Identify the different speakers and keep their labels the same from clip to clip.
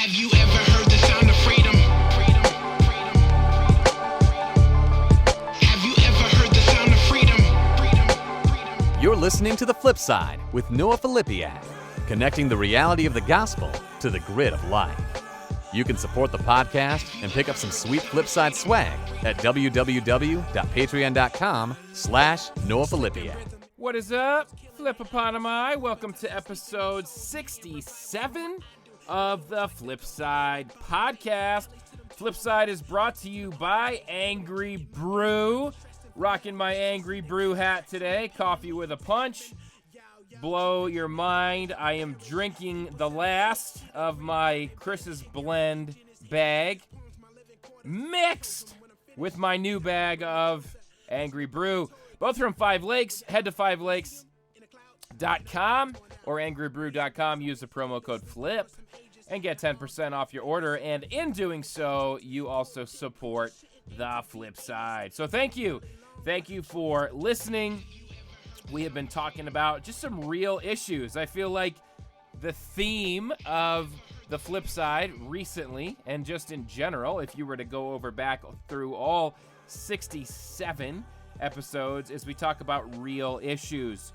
Speaker 1: Have you ever heard the sound of freedom? Have you ever heard the sound of freedom?
Speaker 2: You're listening to The Flip Side with Noah Filipiak, connecting the reality of the gospel to the grid of life. You can support the podcast and pick up some sweet Flipside swag at www.patreon.com/Noah Filipiak.
Speaker 3: What is up, Flip-a-Ponami? Welcome to episode 67 of the Flipside podcast. Flipside is brought to you by Angry Brew. Rocking my Angry Brew hat today, coffee with a punch. Blow your mind. I am drinking the last of my Chris's Blend bag, mixed with my new bag of Angry Brew. Both from 5 Lakes. Head to 5lakes.com or angrybrew.com. Use the promo code FLIP and get 10% off your order. And in doing so, you also support the Flip Side. So thank you. Thank you for listening. We have been talking about just some real issues. I feel like the theme of the Flip Side recently, and just in general, if you were to go back through all 67 episodes, is we talk about real issues.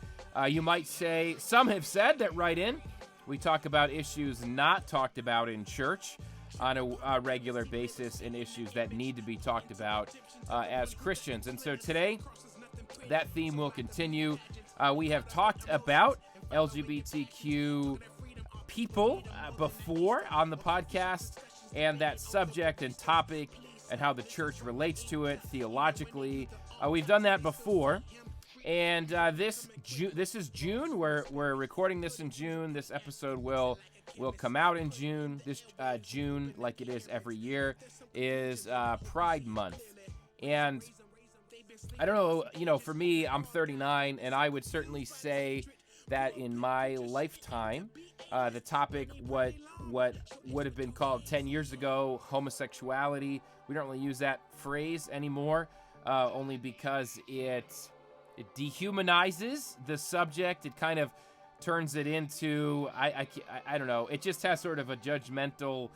Speaker 3: You might say, some have said that right in, we talk about issues not talked about in church on a regular basis, and issues that need to be talked about as Christians. And so today, that theme will continue. We have talked about LGBTQ people before on the podcast, and that subject and topic and how the church relates to it theologically. We've done that before, and this is June. We're recording this in June. This episode will come out in June. This June, like it is every year, is Pride Month, and I don't know, for me, I'm 39, and I would certainly say that in my lifetime, the topic, what would have been called 10 years ago, homosexuality, we don't really use that phrase anymore, only because it dehumanizes the subject. It kind of turns it into, I don't know, it just has sort of a judgmental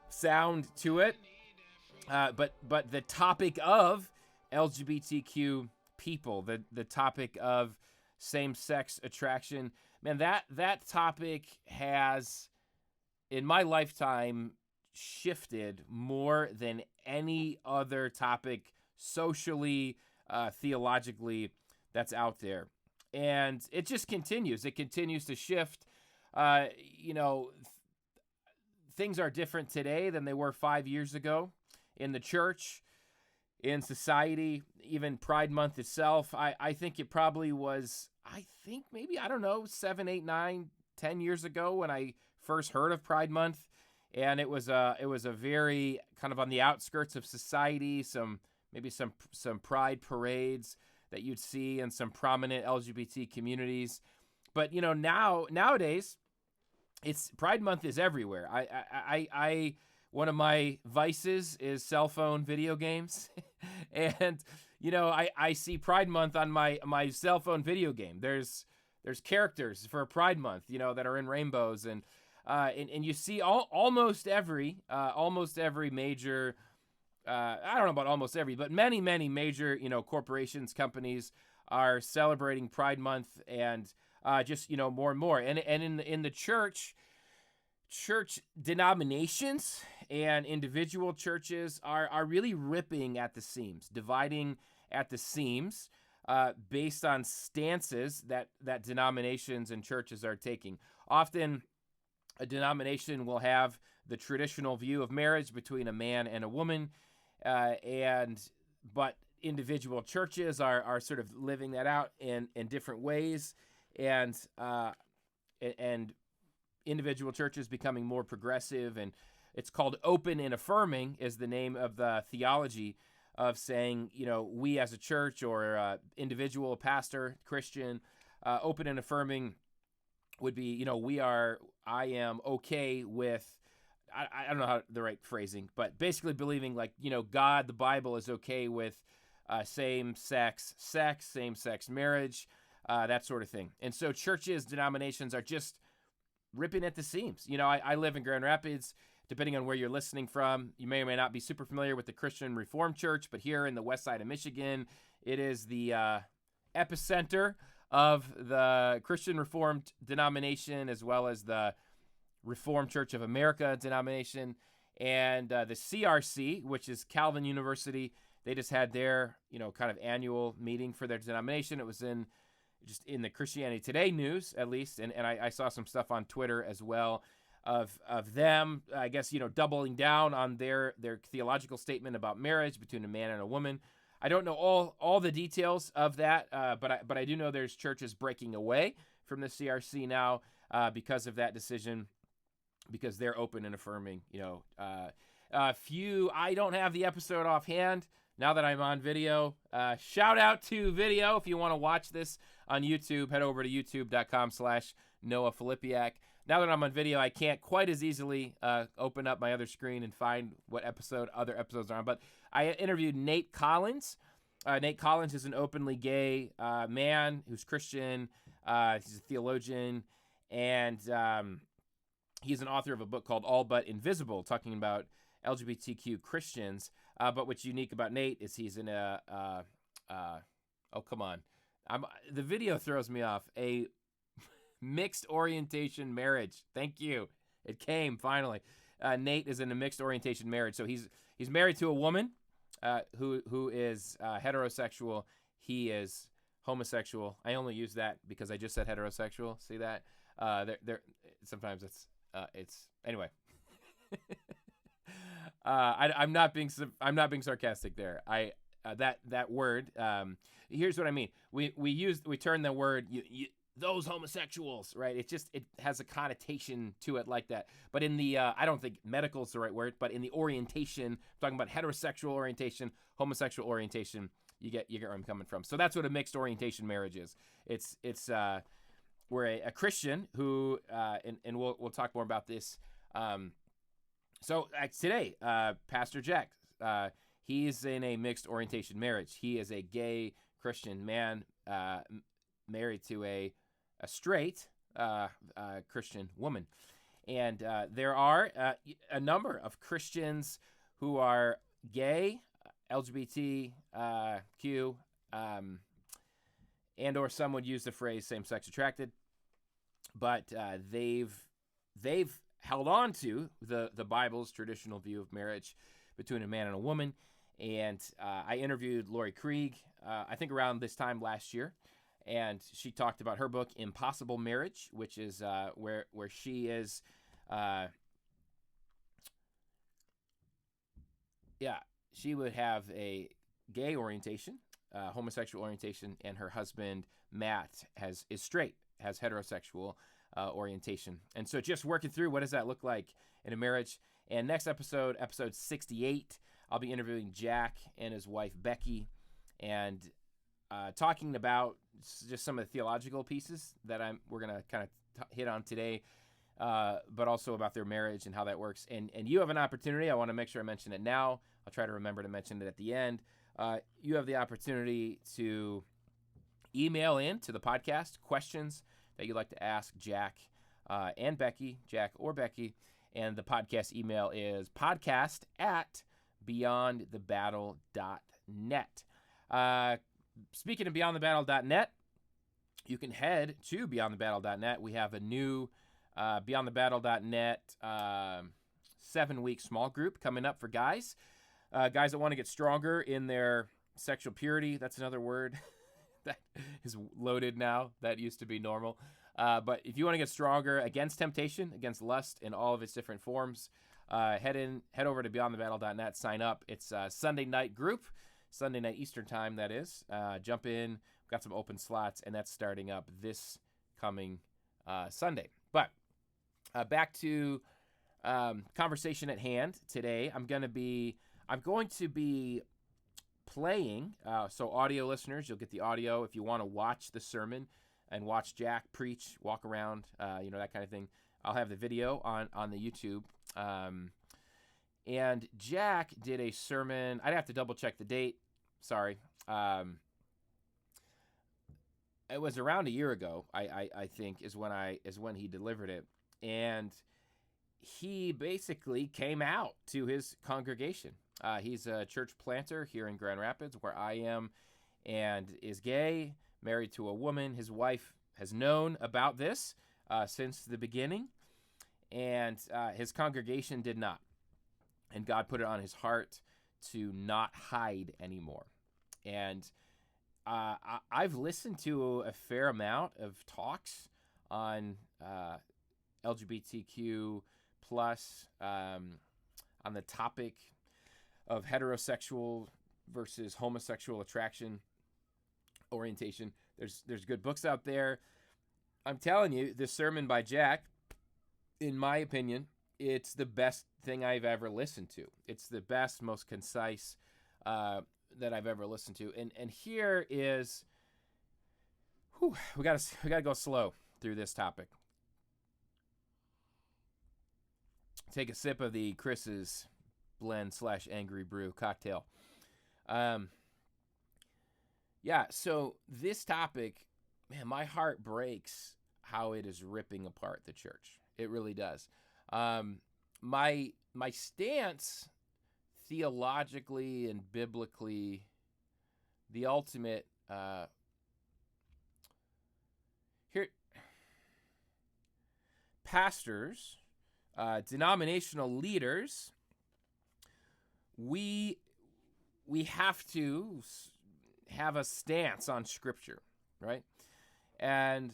Speaker 3: sound to it. But the topic of LGBTQ people, the topic of same-sex attraction, man, that topic has, in my lifetime, shifted more than any other topic socially, theologically, that's out there. And it just continues. It continues to shift. Things are different today than they were 5 years ago in the church, in society, even Pride Month itself. I think it probably was, maybe, 7, 8, 9, 10 years ago when I first heard of Pride Month. And it was a very kind of on the outskirts of society, some pride parades that you'd see in some prominent LGBT communities. But, nowadays, Pride Month is everywhere. I one of my vices is cell phone video games. And, I see Pride Month on my cell phone video game. There's characters for Pride Month, that are in rainbows. And you see almost every major, I don't know about almost every, but many, many major, corporations, companies are celebrating Pride Month, and just, more and more. And in the church denominations and individual churches are really ripping at the seams, dividing at the seams, based on stances that denominations and churches are taking. Often a denomination will have the traditional view of marriage between a man and a woman, but individual churches are sort of living that out in different ways, and individual churches becoming more progressive, and it's called open and affirming is the name of the theology of saying, we as a church or individual pastor, Christian, open and affirming would be, I am okay with, I don't know how the right phrasing, but basically believing like, God, the Bible is okay with same-sex sex, same-sex marriage, that sort of thing. And so churches, denominations are just ripping at the seams. You know, I live in Grand Rapids. Depending on where you're listening from, you may or may not be super familiar with the Christian Reformed Church, but here in the west side of Michigan, it is the epicenter of the Christian Reformed denomination, as well as the Reformed Church of America denomination, and the CRC, which is Calvin University. They just had their, kind of annual meeting for their denomination. It was just in the Christianity Today news, at least, and I saw some stuff on Twitter as well of them, I guess, doubling down on their theological statement about marriage between a man and a woman. I don't know all the details of that, but I do know there's churches breaking away from the CRC now because of that decision, because they're open and affirming. I don't have the episode offhand now that I'm on video. Shout out to video. If you want to watch this on YouTube, head over to youtube.com/Noah Filipiak. Now that I'm on video, I can't quite as easily open up my other screen and find what other episodes are on. But I interviewed Nate Collins. Nate Collins is an openly gay man who's Christian. He's a theologian, and he's an author of a book called All But Invisible, talking about LGBTQ Christians. But what's unique about Nate is he's in a oh, come on. The video throws me off. A mixed orientation marriage. Thank you. It came finally. Nate is in a mixed orientation marriage. So he's married to a woman who is heterosexual. He is homosexual. I only use that because I just said heterosexual. See that? Sometimes it's anyway. I'm not being sarcastic there. That word. Here's what I mean. We turn the word those homosexuals, right? It has a connotation to it like that. But in the I don't think medical is the right word, but in the orientation, I'm talking about heterosexual orientation, homosexual orientation, you get where I'm coming from. So that's what a mixed orientation marriage is. It's we're a Christian who and we'll talk more about this. So today, Pastor Jack, he's in a mixed orientation marriage. He is a gay Christian man married to a straight Christian woman. And there are a number of Christians who are gay, LGBTQ, and or some would use the phrase same-sex attracted, but they've held on to the Bible's traditional view of marriage between a man and a woman. And I interviewed Lori Krieg, I think around this time last year, and she talked about her book, Impossible Marriage, which is where she is, she would have a gay orientation, homosexual orientation, and her husband, Matt, is straight, has heterosexual orientation. And so just working through what does that look like in a marriage. And next episode 68, I'll be interviewing Jack and his wife, Becky, and talking about just some of the theological pieces that we're going to kind of hit on today, but also about their marriage and how that works. And you have an opportunity. I want to make sure I mention it now. I'll try to remember to mention it at the end. You have the opportunity to email in to the podcast questions that you'd like to ask Jack and Becky, Jack or Becky. And the podcast email is podcast@beyondthebattle.net. Speaking of beyondthebattle.net, you can head to beyondthebattle.net. We have a new beyondthebattle.net 7-week small group coming up for guys. Guys that want to get stronger in their sexual purity. That's another word that is loaded now. That used to be normal. But if you want to get stronger against temptation, against lust in all of its different forms, head over to beyondthebattle.net, sign up. It's a Sunday night group, Sunday night Eastern time, that is. Jump in. We've got some open slots, and that's starting up this coming Sunday. But back to conversation at hand today. I'm going to be playing, so audio listeners, you'll get the audio if you want to watch the sermon and watch Jack preach, walk around, that kind of thing. I'll have the video on the YouTube. And Jack did a sermon. I'd have to double check the date. Sorry. It was around a year ago, I think, is when he delivered it. and he basically came out to his congregation. He's a church planter here in Grand Rapids, where I am, and is gay, married to a woman. His wife has known about this since the beginning, and his congregation did not. And God put it on his heart to not hide anymore. And I've listened to a fair amount of talks on LGBTQ plus, on the topic of heterosexual versus homosexual attraction orientation. There's good books out there. I'm telling you, this sermon by Jack, in my opinion, it's the best thing I've ever listened to. It's the best, most concise that I've ever listened to. And here is, we gotta go slow through this topic. Take a sip of the Chris's blend / Angry Brew cocktail. Yeah, so this topic, man, my heart breaks how it is ripping apart the church. It really does. My stance, theologically and biblically, the ultimate here, pastors, denominational leaders, we have to have a stance on Scripture, right? And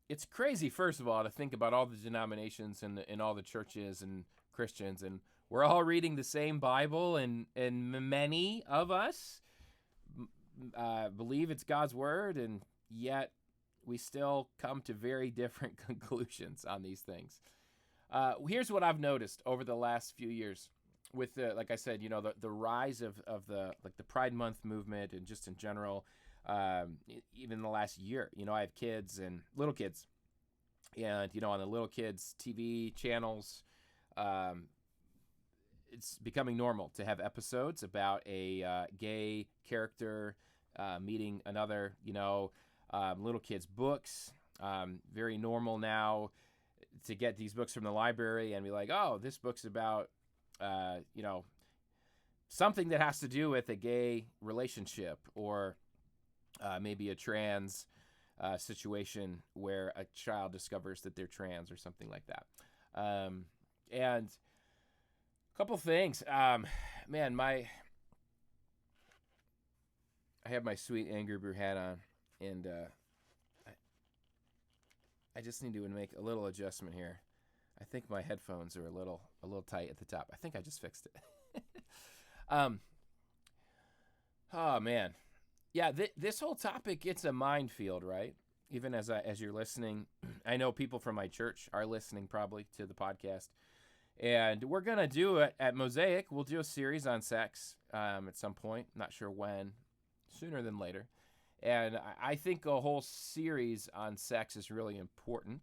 Speaker 3: it's crazy, first of all, to think about all the denominations and all the churches and Christians, and we're all reading the same Bible, and many of us believe it's God's word, and yet we still come to very different conclusions on these things. Here's what I've noticed over the last few years with the, like I said, the rise of the Pride Month movement, and just in general, even the last year. I have kids and little kids, and on the little kids TV channels, it's becoming normal to have episodes about a gay character meeting another. Little kids' books, very normal now to get these books from the library and be like, oh, this book's about something that has to do with a gay relationship, or maybe a trans situation where a child discovers that they're trans, or something like that. And a couple things. Man, I have my sweet Angry Brew hat on, and I just need to make a little adjustment here. I think my headphones are a little tight at the top. I think I just fixed it. Oh man, yeah. This whole topic, it's a minefield, right? Even as you're listening, I know people from my church are listening probably to the podcast, and we're gonna do it at Mosaic. We'll do a series on sex at some point. Not sure when, sooner than later. And I think a whole series on sex is really important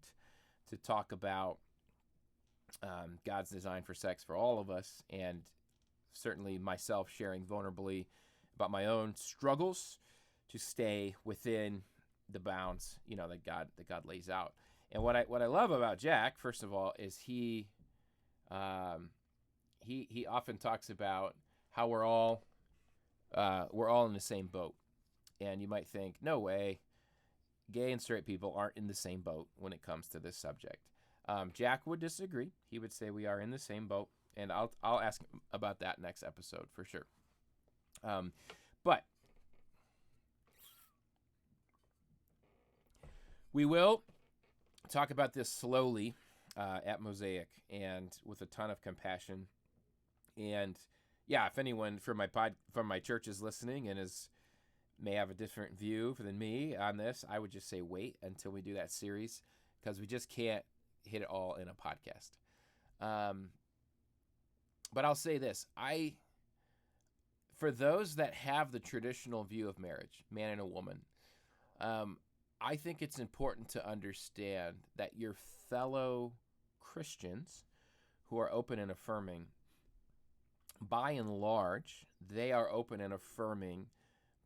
Speaker 3: to talk about. God's design for sex for all of us, and certainly myself sharing vulnerably about my own struggles to stay within the bounds, that God lays out. And what I love about Jack, first of all, is he often talks about how we're all in the same boat. And you might think, no way, gay and straight people aren't in the same boat when it comes to this subject. Jack would disagree. He would say we are in the same boat, and I'll ask him about that next episode for sure. But we will talk about this slowly at Mosaic, and with a ton of compassion. And yeah, if anyone from my church is listening and may have a different view than me on this, I would just say wait until we do that series, because we just can't hit it all in a podcast. But I'll say this. For those that have the traditional view of marriage, man and a woman, I think it's important to understand that your fellow Christians who are open and affirming, by and large, they are open and affirming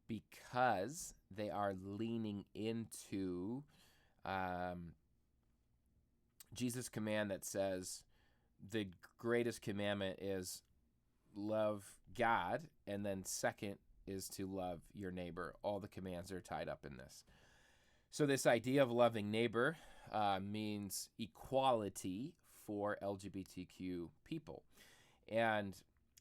Speaker 3: because they are leaning into Jesus' command that says the greatest commandment is love God, and then second is to love your neighbor. All the commands are tied up in this. So this idea of loving neighbor means equality for LGBTQ people. And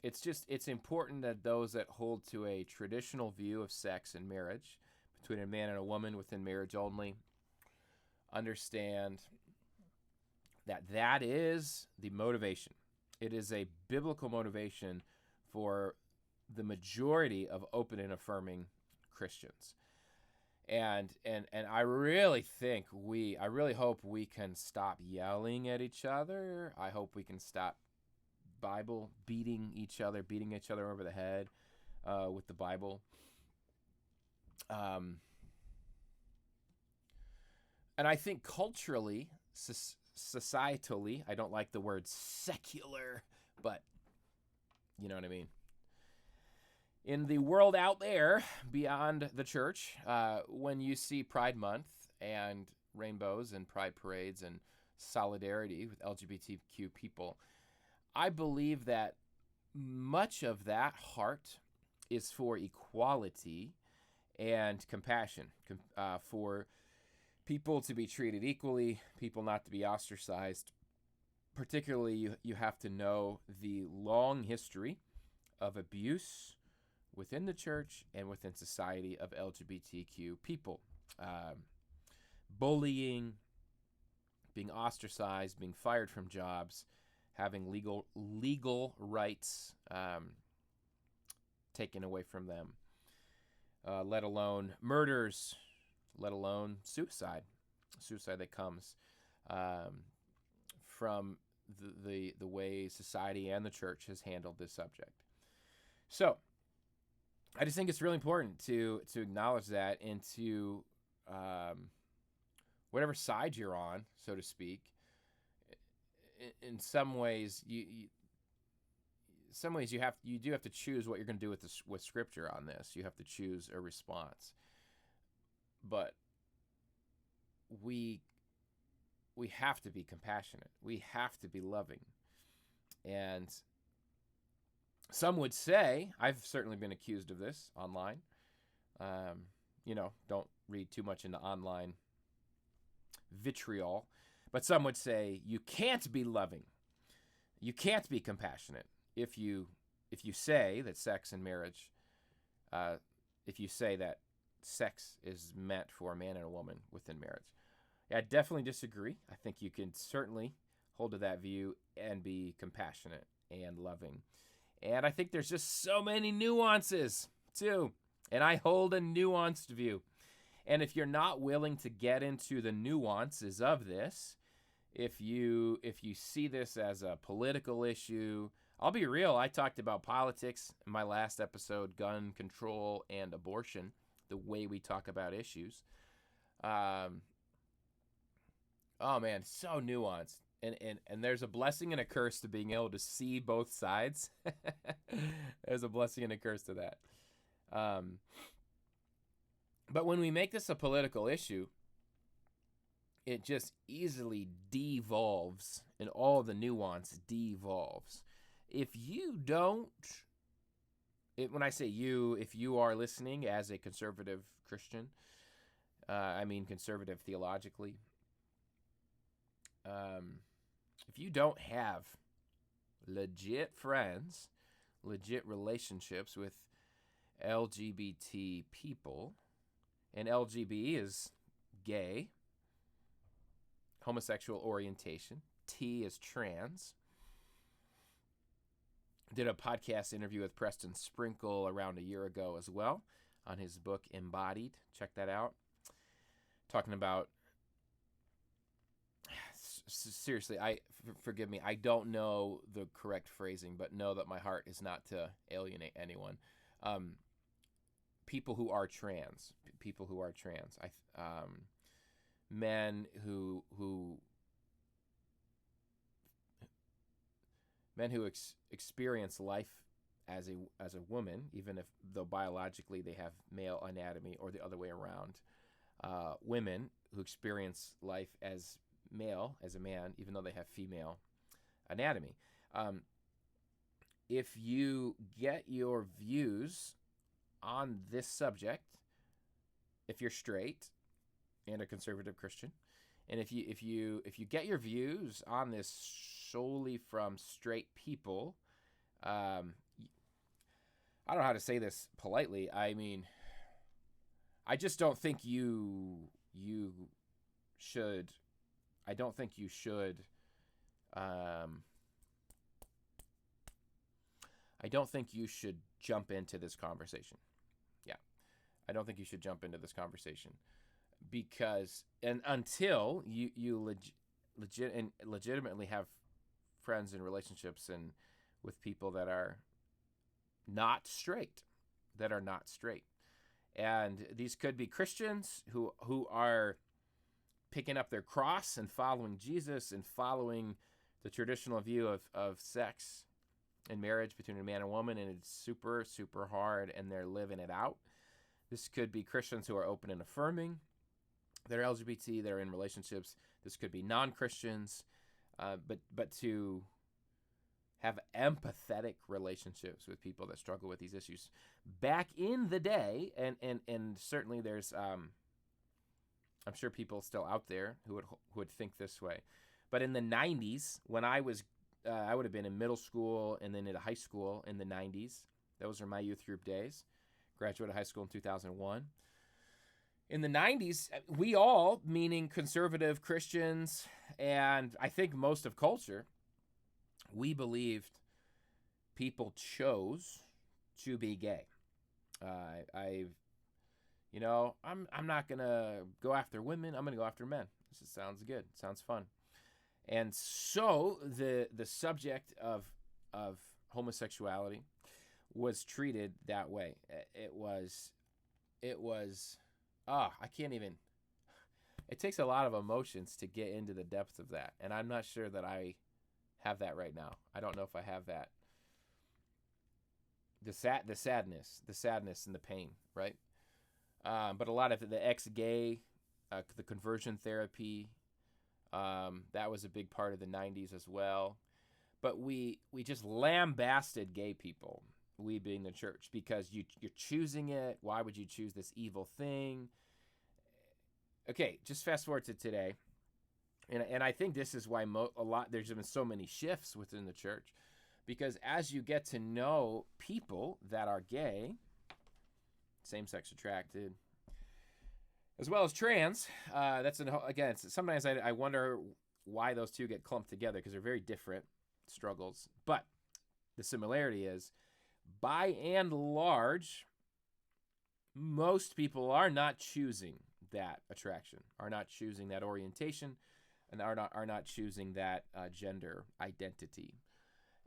Speaker 3: it's important that those that hold to a traditional view of sex and marriage between a man and a woman within marriage only understand that is the motivation. It is a biblical motivation for the majority of open and affirming Christians. And I really hope we can stop yelling at each other. I hope we can stop beating each other over the head with the Bible. And I think culturally, societally, I don't like the word secular, but you know what I mean. In the world out there beyond the church, when you see Pride Month and rainbows and pride parades and solidarity with LGBTQ people, I believe that much of that heart is for equality and compassion, for people to be treated equally, people not to be ostracized. Particularly, you have to know the long history of abuse within the church and within society of LGBTQ people. Bullying, being ostracized, being fired from jobs, having legal rights taken away from them, let alone murders, let alone suicide that comes from the way society and the church has handled this subject. So I just think it's really important to acknowledge that, and to whatever side you're on, so to speak. In some ways, you do have to choose what you're going to do with Scripture on this. You have to choose a response, but we have to be compassionate. We have to be loving, and some would say, I've certainly been accused of this online. Don't read too much into online vitriol, but some would say you can't be loving, you can't be compassionate if you say that sex and marriage, if you say that sex is meant for a man and a woman within marriage. I definitely disagree. I think you can certainly hold to that view and be compassionate and loving. And I think there's just so many nuances, too. And I hold a nuanced view. And if you're not willing to get into the nuances of this, if you see this as a political issue, I'll be real. I talked about politics in my last episode, gun control and abortion, the way we talk about issues. Oh, man, so nuanced. And there's a blessing and a curse to being able to see both sides. There's a blessing and a curse to that. But when we make this a political issue, it just easily devolves, and all the nuance devolves. If you don't, when I say you, if you are listening as a conservative Christian, I mean conservative theologically, if you don't have legit friends, legit relationships with LGBT people, and LGB is gay, homosexual orientation, T is trans. Did a podcast interview with Preston Sprinkle around a year ago as well on his book Embodied. Check that out. Talking about, seriously, forgive me, I don't know the correct phrasing, but know that my heart is not to alienate anyone. People who are trans, men who experience life as a woman, even though biologically they have male anatomy, or the other way around. Women who experience life as male as a man, even though they have female anatomy. If you get your views on this subject, if you're straight and a conservative Christian, and if you get your views on this solely from straight people, I don't know how to say this politely. I mean, I just don't think you should. I don't think you should. I don't think you should jump into this conversation. Yeah, I don't think you should jump into this conversation because until you legitimately have friends and relationships and with people that are not straight, and these could be Christians who are picking up their cross and following Jesus and following the traditional view of sex and marriage between a man and woman, and it's super, super hard, and they're living it out. This could be Christians who are open and affirming, that are LGBT, that are in relationships. This could be non-Christians, but to have empathetic relationships with people that struggle with these issues. Back in the day, and certainly there's, I'm sure people still out there who would think this way, but in the 90s, when I would have been in middle school and then into high school in the 90s. Those are my youth group days. Graduated high school in 2001. In the 90s, we all, meaning conservative Christians, and I think most of culture, we believed people chose to be gay. I'm not gonna go after women. I'm gonna go after men. This sounds good. Sounds fun. And so the subject of homosexuality was treated that way. It was I can't even. It takes a lot of emotions to get into the depths of that, and I'm not sure that I have that right now. I don't know if I have that. The sadness and the pain, right? But a lot of the ex-gay, the conversion therapy. That was a big part of the 90s as well. But we just lambasted gay people, we being the church, because you're choosing it. Why would you choose this evil thing? Okay, just fast forward to today. And I think this is why there's been so many shifts within the church, because as you get to know people that are gay, same-sex attracted, as well as trans, sometimes I wonder why those two get clumped together, because they're very different struggles. But the similarity is, by and large, most people are not choosing that attraction, are not choosing that orientation, and are not choosing that gender identity.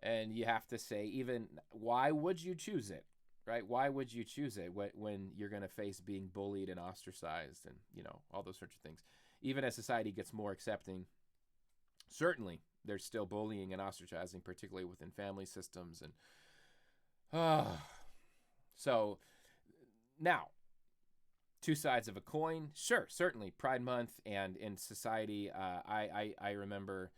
Speaker 3: And you have to say, even, why would you choose it? Right? Why would you choose it when you're going to face being bullied and ostracized and, all those sorts of things? Even as society gets more accepting, certainly there's still bullying and ostracizing, particularly within family systems. And so now, two sides of a coin. Sure, certainly Pride Month and in society, I remember,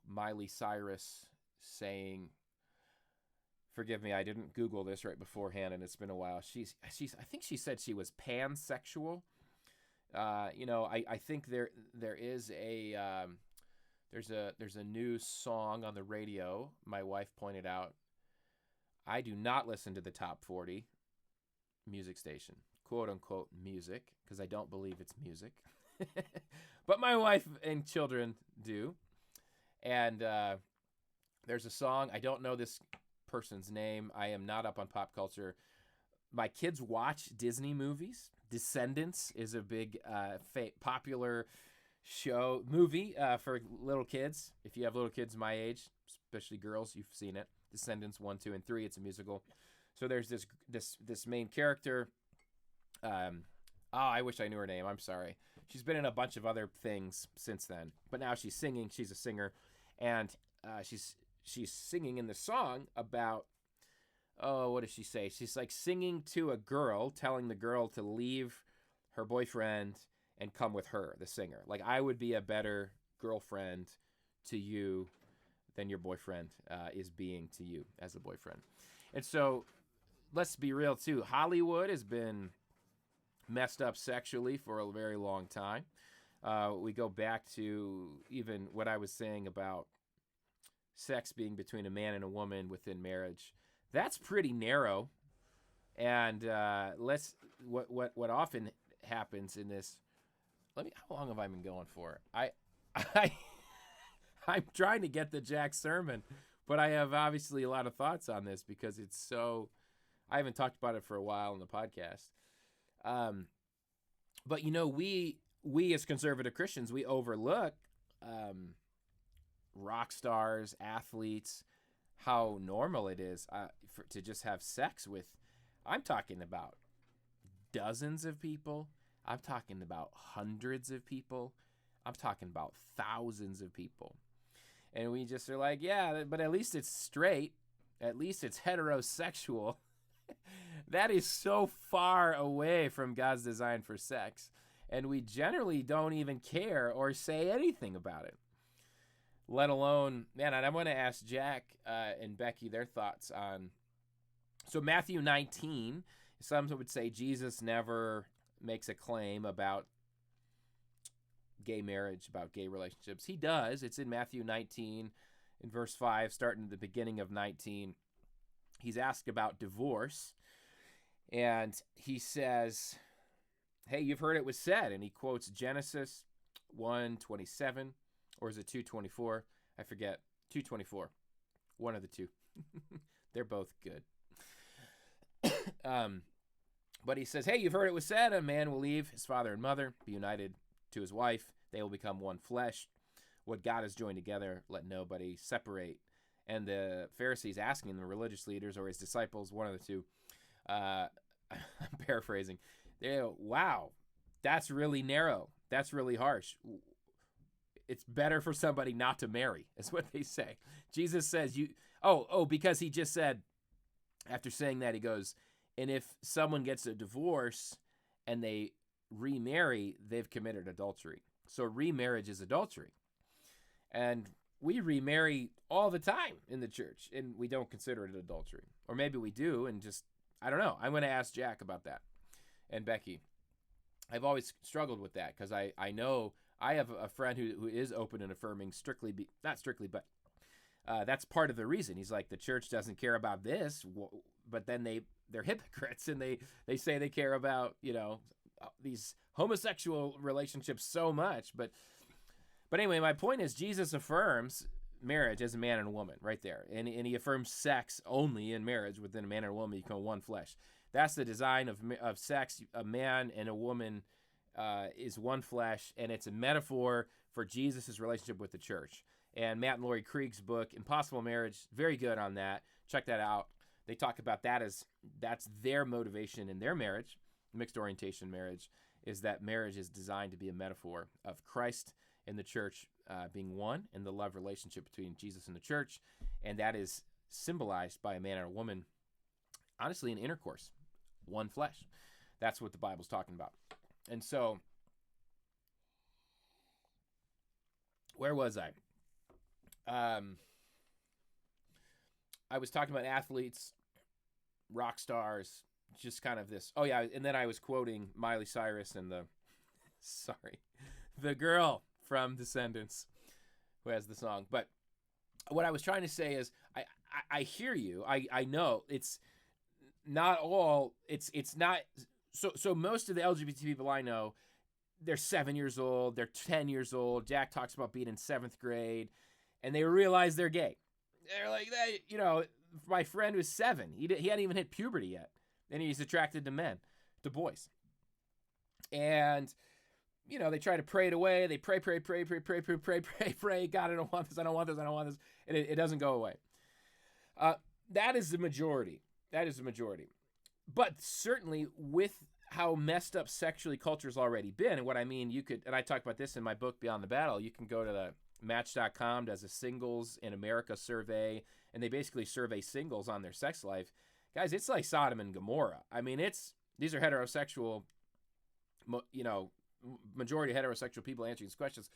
Speaker 3: Miley Cyrus saying, forgive me, I didn't Google this right beforehand, and it's been a while. I think she said she was pansexual. I think there is there's a new song on the radio. My wife pointed out, I do not listen to the top 40 music station, quote unquote music, because I don't believe it's music. But my wife and children do. And there's a song, I don't know this person's name. I am not up on pop culture. My kids watch Disney movies. Descendants is a big popular movie for little kids. If you have little kids my age, especially girls, you've seen it. Descendants 1, 2, and 3. It's a musical. So there's this main character. I wish I knew her name. I'm sorry. She's been in a bunch of other things since then, but now she's singing. She's a singer, and she's singing in the song about, what does she say? She's like singing to a girl, telling the girl to leave her boyfriend and come with her, the singer. Like, I would be a better girlfriend to you than your boyfriend is being to you as a boyfriend. And so let's be real too. Hollywood has been messed up sexually for a very long time. We go back to even what I was saying about sex being between a man and a woman within marriage. That's pretty narrow. And what often happens in this. How long have I been going for? I'm trying to get the Jack sermon, but I have obviously a lot of thoughts on this because it's so. I haven't talked about it for a while in the podcast. But we as conservative Christians, we overlook rock stars, athletes, how normal it is to just have sex with. I'm talking about dozens of people. I'm talking about hundreds of people. I'm talking about thousands of people. And we just are like, yeah, but at least it's straight. At least it's heterosexual. That is so far away from God's design for sex. And we generally don't even care or say anything about it. Let alone, man, and I'm going to ask Jack and Becky their thoughts on. So Matthew 19, some would say Jesus never makes a claim about gay marriage, about gay relationships. He does. It's in Matthew 19, in verse 5, starting at the beginning of 19. He's asked about divorce, and he says, hey, you've heard it was said, and he quotes Genesis 1:27, or is it 2:24? I forget. 2:24. One of the two. They're both good. But he says, hey, you've heard it was said, a man will leave his father and mother, be united to his wife. They will become one flesh. What God has joined together, let nobody separate. And the Pharisees asking the religious leaders or his disciples, one of the two, I'm paraphrasing, they go, wow, that's really narrow. That's really harsh. It's better for somebody not to marry, is what they say. Jesus says, because he just said, after saying that, he goes, and if someone gets a divorce and they remarry, they've committed adultery. So remarriage is adultery. And we remarry all the time in the church, and we don't consider it adultery. Or maybe we do, and just, I don't know. I'm going to ask Jack about that, and Becky. I've always struggled with that, because I know I have a friend who is open and affirming not strictly, but that's part of the reason. He's like, the church doesn't care about this, but then they're hypocrites, and they say they care about, these homosexual relationships so much. But anyway, my point is Jesus affirms marriage as a man and a woman right there. And he affirms sex only in marriage. Within a man and a woman, you become one flesh. That's the design of sex. A man and a woman is one flesh, and it's a metaphor for Jesus' relationship with the church. And Matt and Lori Krieg's book, Impossible Marriage, very good on that. Check that out. They talk about that as that's their motivation in their marriage, mixed orientation marriage, is that marriage is designed to be a metaphor of Christ and the church being one, and the love relationship between Jesus and the church. And that is symbolized by a man and a woman, honestly, in intercourse, one flesh. That's what the Bible's talking about. And so, where was I? I was talking about athletes, rock stars, just kind of this. Oh, yeah, and then I was quoting Miley Cyrus and the girl from Descendants who has the song. But what I was trying to say is I hear you. I know it's not all. It's not. So most of the LGBT people I know, they're 7 years old. They're 10 years old. Jack talks about being in 7th grade, and they realize they're gay. They're like, my friend was 7. He hadn't even hit puberty yet, and he's attracted to men, to boys. And they try to pray it away. They pray. God, I don't want this. I don't want this. I don't want this. And it doesn't go away. That is the majority. But certainly with how messed up sexually culture's already been, and what I mean, and I talk about this in my book, Beyond the Battle, you can go to the Match.com, does a singles in America survey, and they basically survey singles on their sex life. Guys, it's like Sodom and Gomorrah. I mean, these are heterosexual, majority heterosexual people answering these questions.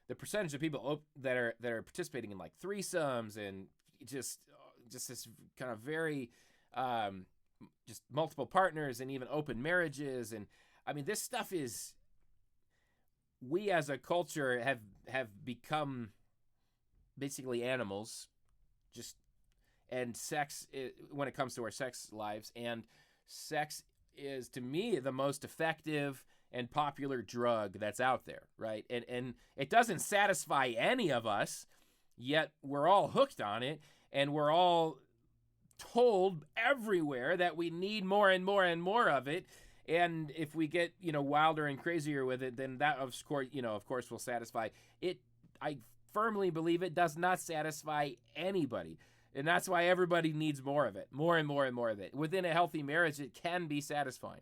Speaker 3: the percentage of people that are participating in like threesomes and just this kind of very just multiple partners and even open marriages, and I mean, this stuff is, we as a culture have become basically animals, just, and sex when it comes to our sex lives, and sex is, to me, the most effective and popular drug that's out there, right? And it doesn't satisfy any of us, yet we're all hooked on it, and we're all told everywhere that we need more and more and more of it. And if we get, wilder and crazier with it, then that, of course, will satisfy it. I firmly believe it does not satisfy anybody. And that's why everybody needs more of it, more and more and more of it. Within a healthy marriage, it can be satisfying.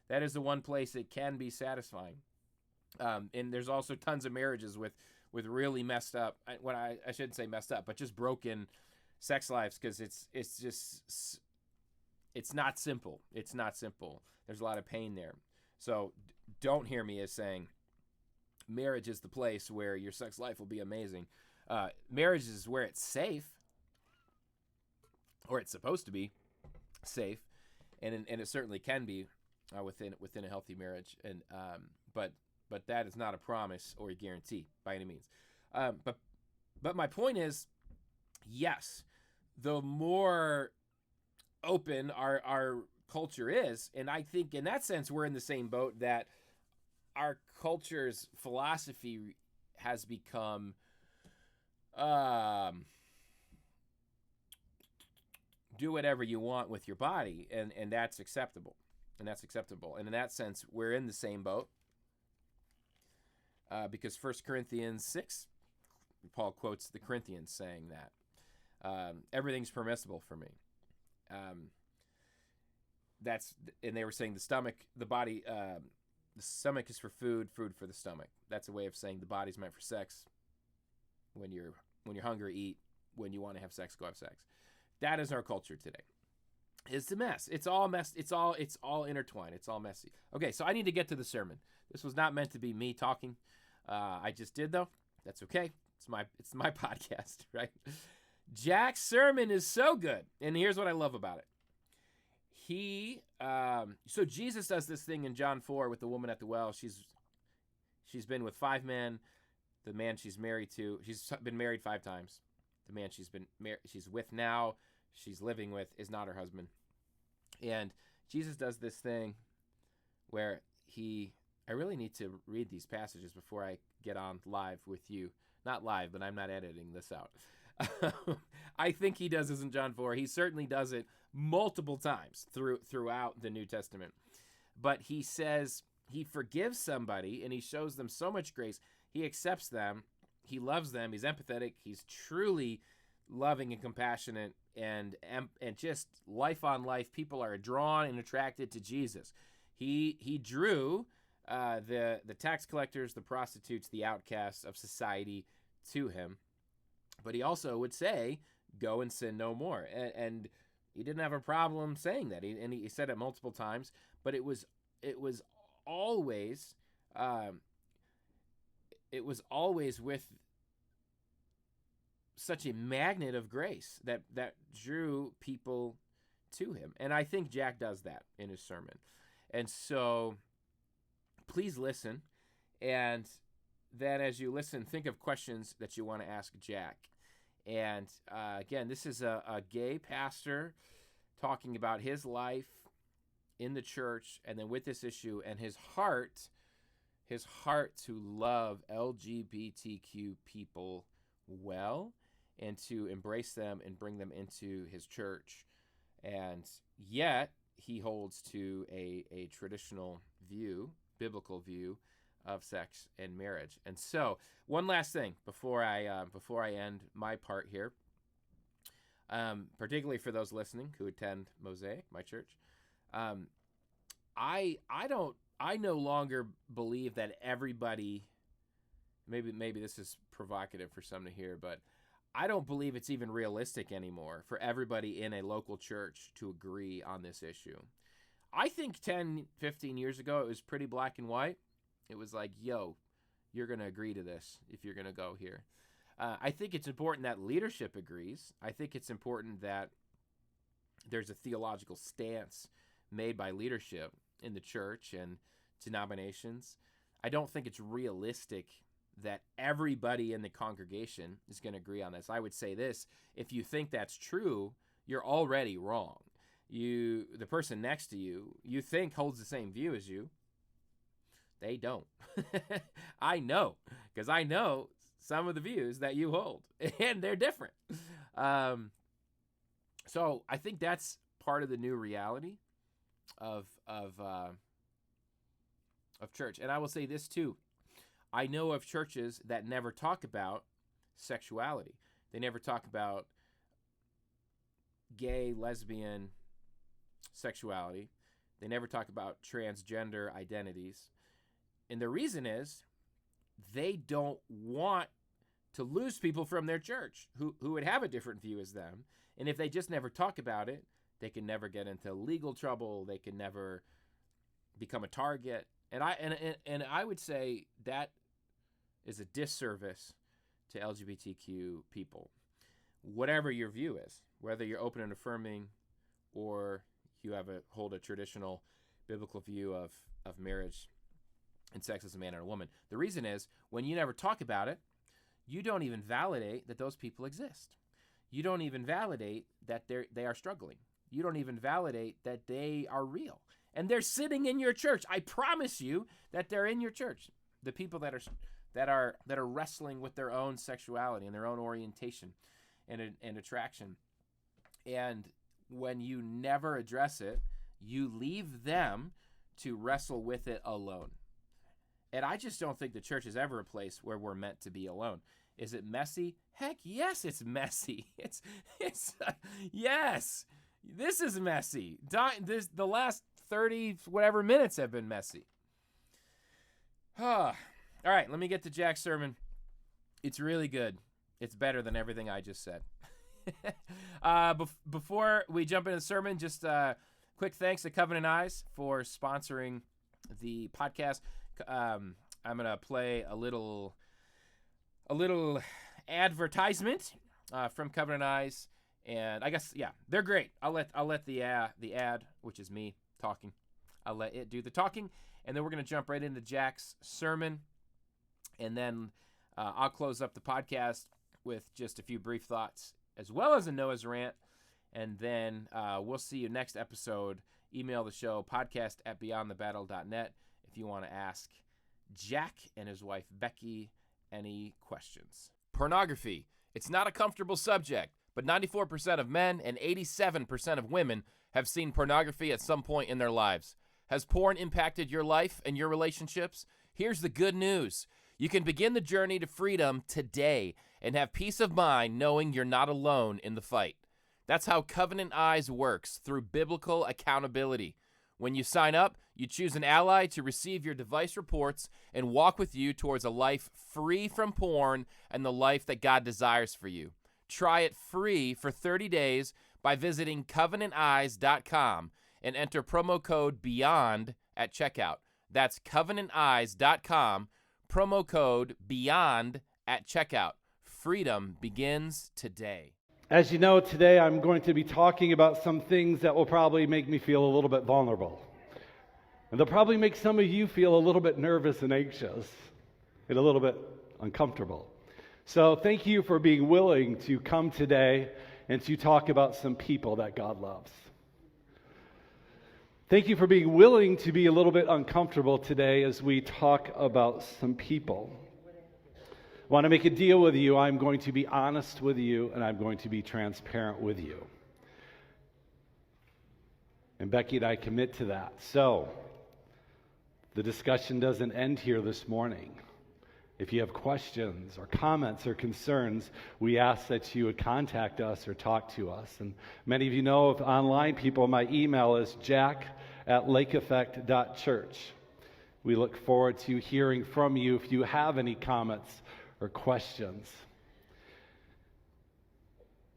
Speaker 3: That is the one place it can be satisfying. And there's also tons of marriages with really messed up, I shouldn't say messed up, but just broken sex lives, because it's not simple. It's not simple. There's a lot of pain there. So don't hear me as saying marriage is the place where your sex life will be amazing. Marriage is where it's safe, or it's supposed to be safe, and it certainly can be within a healthy marriage. And but that is not a promise or a guarantee by any means. But my point is, yes, the more open our culture is, and I think in that sense we're in the same boat, that our culture's philosophy has become do whatever you want with your body, and that's acceptable. And in that sense, we're in the same boat, because 1 Corinthians 6, Paul quotes the Corinthians saying that everything's permissible for me. And they were saying the stomach is for food for the stomach. That's a way of saying the body's meant for sex. When you're hungry, eat. When you want to have sex, go have sex. That is our culture today. It's a mess. It's all messed. It's all intertwined. It's all messy. Okay, so I need to get to the sermon. This was not meant to be me talking. I just did, though. That's okay. It's my podcast, right? Jack's sermon is so good, and here's what I love about it. So Jesus does this thing in John 4 with the woman at the well. She's been with 5 men. The man she's married to, she's been married 5 times. The man she's with now, she's living with, is not her husband. And Jesus does this thing where I really need to read these passages before I get on live with you. Not live, but I'm not editing this out. I think he does this in John 4. He certainly does it multiple times throughout the New Testament. But he says he forgives somebody and he shows them so much grace. He accepts them. He loves them. He's empathetic. He's truly loving and compassionate, and just life on life. People are drawn and attracted to Jesus. He drew the tax collectors, the prostitutes, the outcasts of society to him. But he also would say, go and sin no more. And he didn't have a problem saying that. He said it multiple times, but it was always with such a magnet of grace that drew people to him. And I think Jack does that in his sermon. And so please listen. And then as you listen, think of questions that you want to ask Jack. And again, this is a gay pastor talking about his life in the church, and then with this issue, and his heart to love LGBTQ people well, and to embrace them and bring them into his church. And yet he holds to a traditional view, biblical view of sex and marriage. And so, one last thing before I end my part here, particularly for those listening who attend Mosaic, my church, I no longer believe that everybody. Maybe this is provocative for some to hear, but I don't believe it's even realistic anymore for everybody in a local church to agree on this issue. I think 10, 15 years ago, it was pretty black and white. It was like, yo, you're going to agree to this if you're going to go here. I think it's important that leadership agrees. I think it's important that there's a theological stance made by leadership in the church and denominations. I don't think it's realistic that everybody in the congregation is going to agree on this. I would say this: if you think that's true, you're already wrong. The person next to you, you think holds the same view as you. They don't. I know, because I know some of the views that you hold, and they're different. So I think that's part of the new reality of church. And I will say this too: I know of churches that never talk about sexuality. They never talk about gay, lesbian sexuality. They never talk about transgender identities. And the reason is they don't want to lose people from their church who would have a different view as them. And if they just never talk about it, they can never get into legal trouble. They can never become a target. And I would say that is a disservice to LGBTQ people. Whatever your view is, whether you're open and affirming or you hold a traditional biblical view of marriage and sex as a man and a woman. The reason is, when you never talk about it, you don't even validate that those people exist. You don't even validate that they are struggling. You don't even validate that they are real. And they're sitting in your church. I promise you that they're in your church. The people that are wrestling with their own sexuality and their own orientation and attraction. And when you never address it, you leave them to wrestle with it alone. And I just don't think the church is ever a place where we're meant to be alone. Is it messy? Heck yes, it's messy. It's yes, this is messy. The last 30 whatever minutes have been messy. All right, let me get to Jack's sermon. It's really good. It's better than everything I just said. Before we jump into the sermon, just quick thanks to Covenant Eyes for sponsoring the podcast. I'm gonna play a little advertisement from Covenant Eyes, and I guess they're great. I'll let the ad, which is me talking, I'll let it do the talking, and then we're gonna jump right into Jack's sermon, and then I'll close up the podcast with just a few brief thoughts, as well as a Noah's rant, and then we'll see you next episode. Email the show, podcast@beyondthebattle.net, if you want to ask Jack and his wife Becky any questions. Pornography. It's not a comfortable subject, but 94% of men and 87% of women have seen pornography at some point in their lives. Has porn impacted your life and your relationships? Here's the good news. You can begin the journey to freedom today and have peace of mind knowing you're not alone in the fight. That's how Covenant Eyes works, through biblical accountability. When you sign up, you choose an ally to receive your device reports and walk with you towards a life free from porn and the life that God desires for you. Try it free for 30 days by visiting covenanteyes.com and enter promo code BEYOND at checkout. That's covenanteyes.com, promo code BEYOND at checkout. Freedom begins today.
Speaker 4: As you know, today I'm going to be talking about some things that will probably make me feel a little bit vulnerable. And they'll probably make some of you feel a little bit nervous and anxious and a little bit uncomfortable. So thank you for being willing to come today and to talk about some people that God loves. Thank you for being willing to be a little bit uncomfortable today as we talk about some people. I want to make a deal with you. I'm going to be honest with you, and I'm going to be transparent with you. And Becky and I commit to that. So, the discussion doesn't end here this morning. If you have questions or comments or concerns, we ask that you would contact us or talk to us. And many of you know, if online people, my email is jack@lakeeffect.church. We look forward to hearing from you if you have any comments or questions.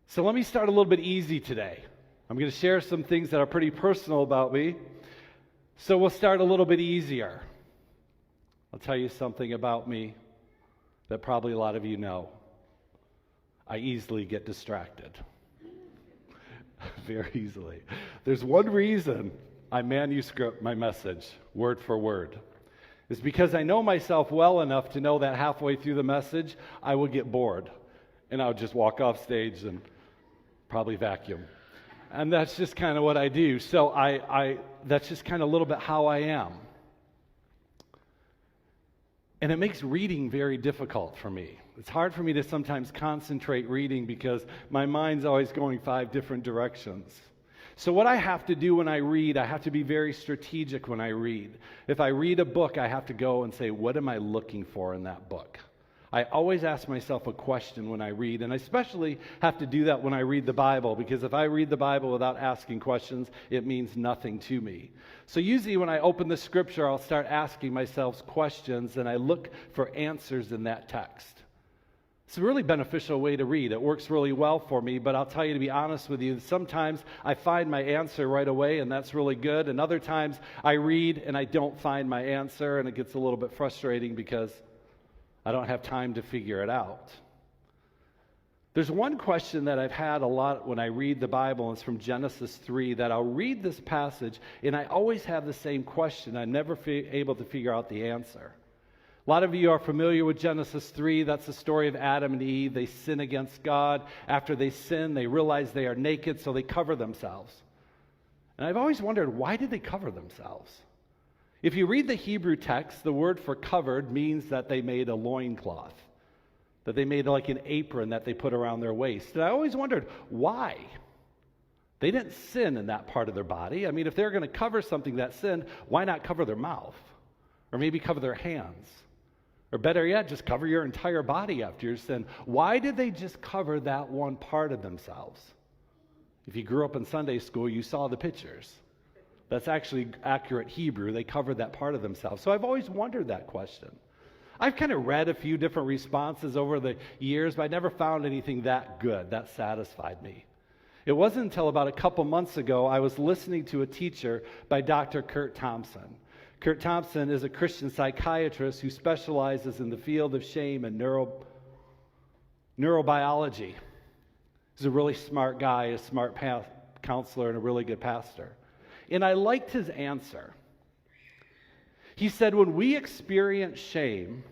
Speaker 4: So let me start a little bit easy today. I'm going to share some things that are pretty personal about me. So we'll start a little bit easier. I'll tell you something about me that probably a lot of you know. I easily get distracted. Very easily. There's one reason I manuscript my message word for word. It's because I know myself well enough to know that halfway through the message, I will get bored. And I would just walk off stage and probably vacuum. And that's just kind of what I do. So that's just kind of a little bit how I am. And it makes reading very difficult for me. It's hard for me to sometimes concentrate reading because my mind's always going 5 different directions. So what I have to do when I read, I have to be very strategic when I read. If I read a book, I have to go and say, what am I looking for in that book? I always ask myself a question when I read, and I especially have to do that when I read the Bible, because if I read the Bible without asking questions, it means nothing to me. So usually when I open the scripture, I'll start asking myself questions, and I look for answers in that text. It's a really beneficial way to read. It works really well for me, but I'll tell you, to be honest with you, sometimes I find my answer right away, and that's really good, and other times I read and I don't find my answer, and it gets a little bit frustrating because I don't have time to figure it out. There's one question that I've had a lot when I read the Bible, and it's from Genesis 3, that I'll read this passage, and I always have the same question. I'm never able to figure out the answer. A lot of you are familiar with Genesis 3. That's the story of Adam and Eve. They sin against God. After they sin, they realize they are naked, so they cover themselves. And I've always wondered, why did they cover themselves? If you read the Hebrew text, the word for covered means that they made a loincloth, that they made like an apron that they put around their waist. And I always wondered, why? They didn't sin in that part of their body. I mean, if they're going to cover something that sinned, why not cover their mouth? Or maybe cover their hands? Or better yet, just cover your entire body after your sin. Why did they just cover that one part of themselves? If you grew up in Sunday school, you saw the pictures. That's actually accurate Hebrew. They covered that part of themselves. So I've always wondered that question. I've kind of read a few different responses over the years, but I never found anything that good, that satisfied me. It wasn't until about a couple months ago I was listening to a teacher by Dr. Kurt Thompson. Kurt Thompson is a Christian psychiatrist who specializes in the field of shame and neurobiology. He's a really smart guy, a smart counselor, and a really good pastor. And I liked his answer. He said, when we experience shame,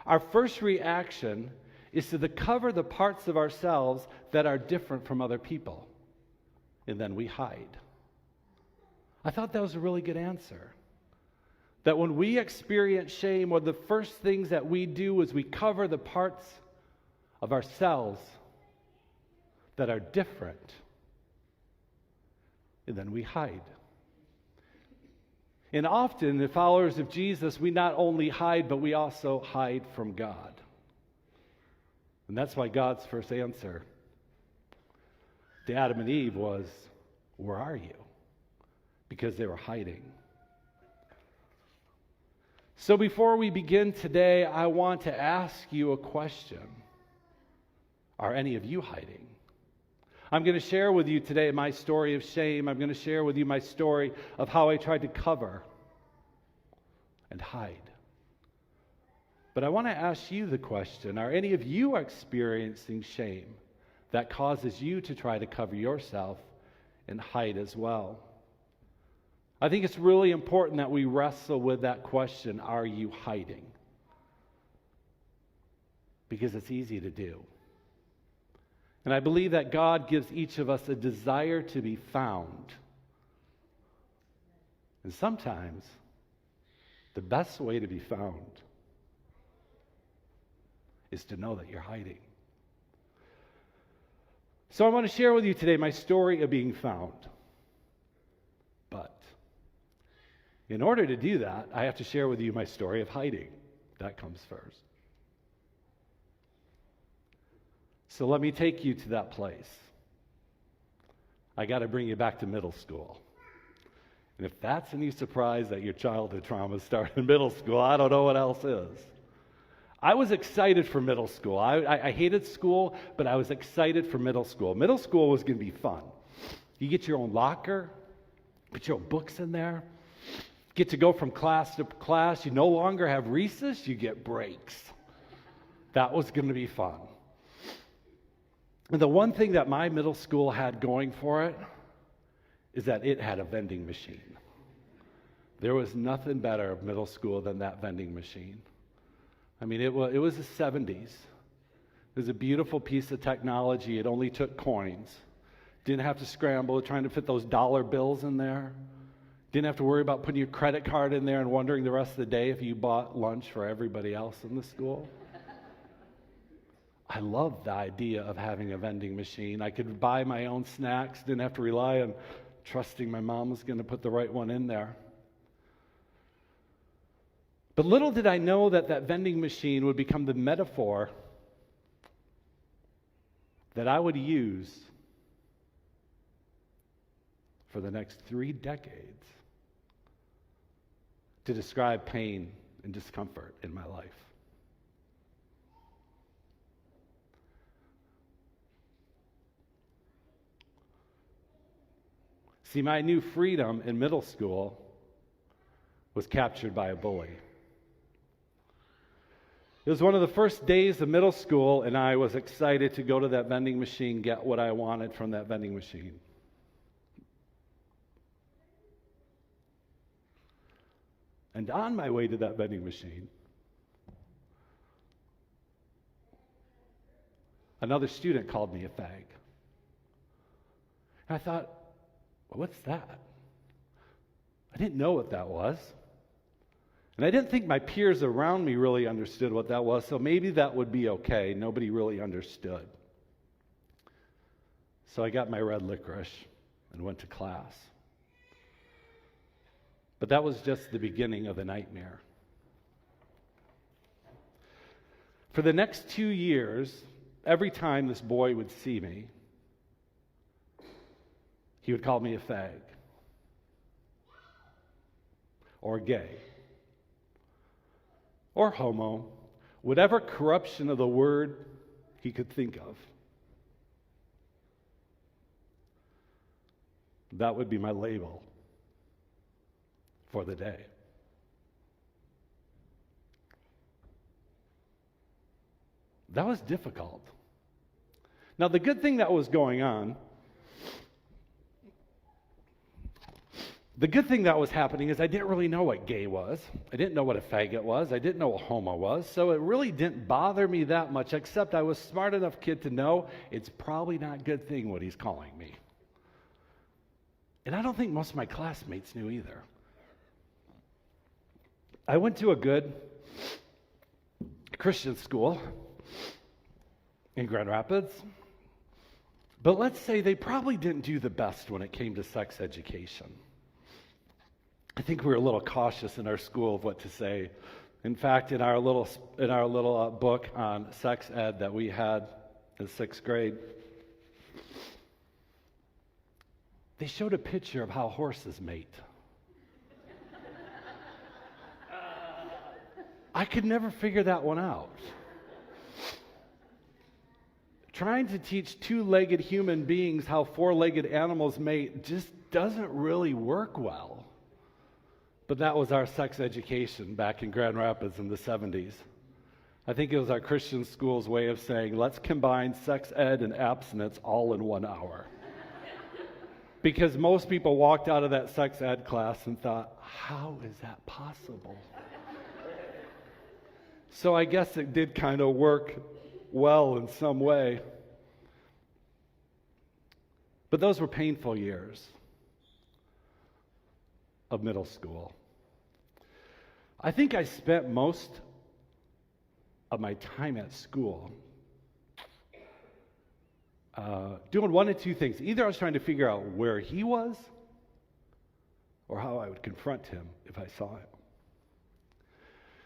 Speaker 4: our first reaction is to cover the parts of ourselves that are different from other people. And then we hide. I thought that was a really good answer. That when we experience shame, one of the first things that we do is we cover the parts of ourselves that are different. And then we hide. And often, the followers of Jesus, we not only hide, but we also hide from God. And that's why God's first answer to Adam and Eve was, where are you? Because they were hiding. So before we begin today, I want to ask you a question. Are any of you hiding? I'm going to share with you today my story of shame. I'm going to share with you my story of how I tried to cover and hide. But I want to ask you the question, are any of you experiencing shame that causes you to try to cover yourself and hide as well? I think it's really important that we wrestle with that question, are you hiding? Because it's easy to do. And I believe that God gives each of us a desire to be found. And sometimes, the best way to be found is to know that you're hiding. So I want to share with you today my story of being found. But in order to do that, I have to share with you my story of hiding. That comes first. So let me take you to that place. I got to bring you back to middle school. And if that's any surprise that your childhood trauma started in middle school, I don't know what else is. I was excited for middle school. I hated school, but I was excited for middle school. Middle school was going to be fun. You get your own locker, put your own books in there, get to go from class to class. You no longer have recess, you get breaks. That was going to be fun. And the one thing that my middle school had going for it is that it had a vending machine. There was nothing better of middle school than that vending machine. I mean, it was the 70s. It was a beautiful piece of technology. It only took coins. Didn't have to scramble trying to fit those dollar bills in there. Didn't have to worry about putting your credit card in there and wondering the rest of the day if you bought lunch for everybody else in the school. I loved the idea of having a vending machine. I could buy my own snacks, didn't have to rely on trusting my mom was going to put the right one in there. But little did I know that that vending machine would become the metaphor that I would use for the next 3 decades to describe pain and discomfort in my life. See, my new freedom in middle school was captured by a bully. It was one of the first days of middle school, and I was excited to go to that vending machine, get what I wanted from that vending machine. And on my way to that vending machine, another student called me a fag. And I thought, what's that? I didn't know what that was. And I didn't think my peers around me really understood what that was, so maybe that would be okay. Nobody really understood. So I got my red licorice and went to class. But that was just the beginning of the nightmare. For the next 2 years, every time this boy would see me, he would call me a fag, or gay, or homo, whatever corruption of the word he could think of. That would be my label for the day. That was difficult. Now, the good thing that was going on, the good thing that was happening is I didn't really know what gay was. I didn't know what a faggot was. I didn't know what homo was. So it really didn't bother me that much, except I was a smart enough kid to know it's probably not a good thing what he's calling me. And I don't think most of my classmates knew either. I went to a good Christian school in Grand Rapids, but let's say they probably didn't do the best when it came to sex education. I think we were a little cautious in our school of what to say. In fact, in our little book on sex ed that we had in 6th grade, they showed a picture of how horses mate. I could never figure that one out. Trying to teach 2-legged human beings how 4-legged animals mate just doesn't really work well. But that was our sex education back in Grand Rapids in the 70s. I think it was our Christian school's way of saying, let's combine sex ed and abstinence all in 1 hour. Because most people walked out of that sex ed class and thought, how is that possible? So I guess it did kind of work well in some way. But those were painful years of middle school. I think I spent most of my time at school doing one of two things. Either I was trying to figure out where he was or how I would confront him if I saw him.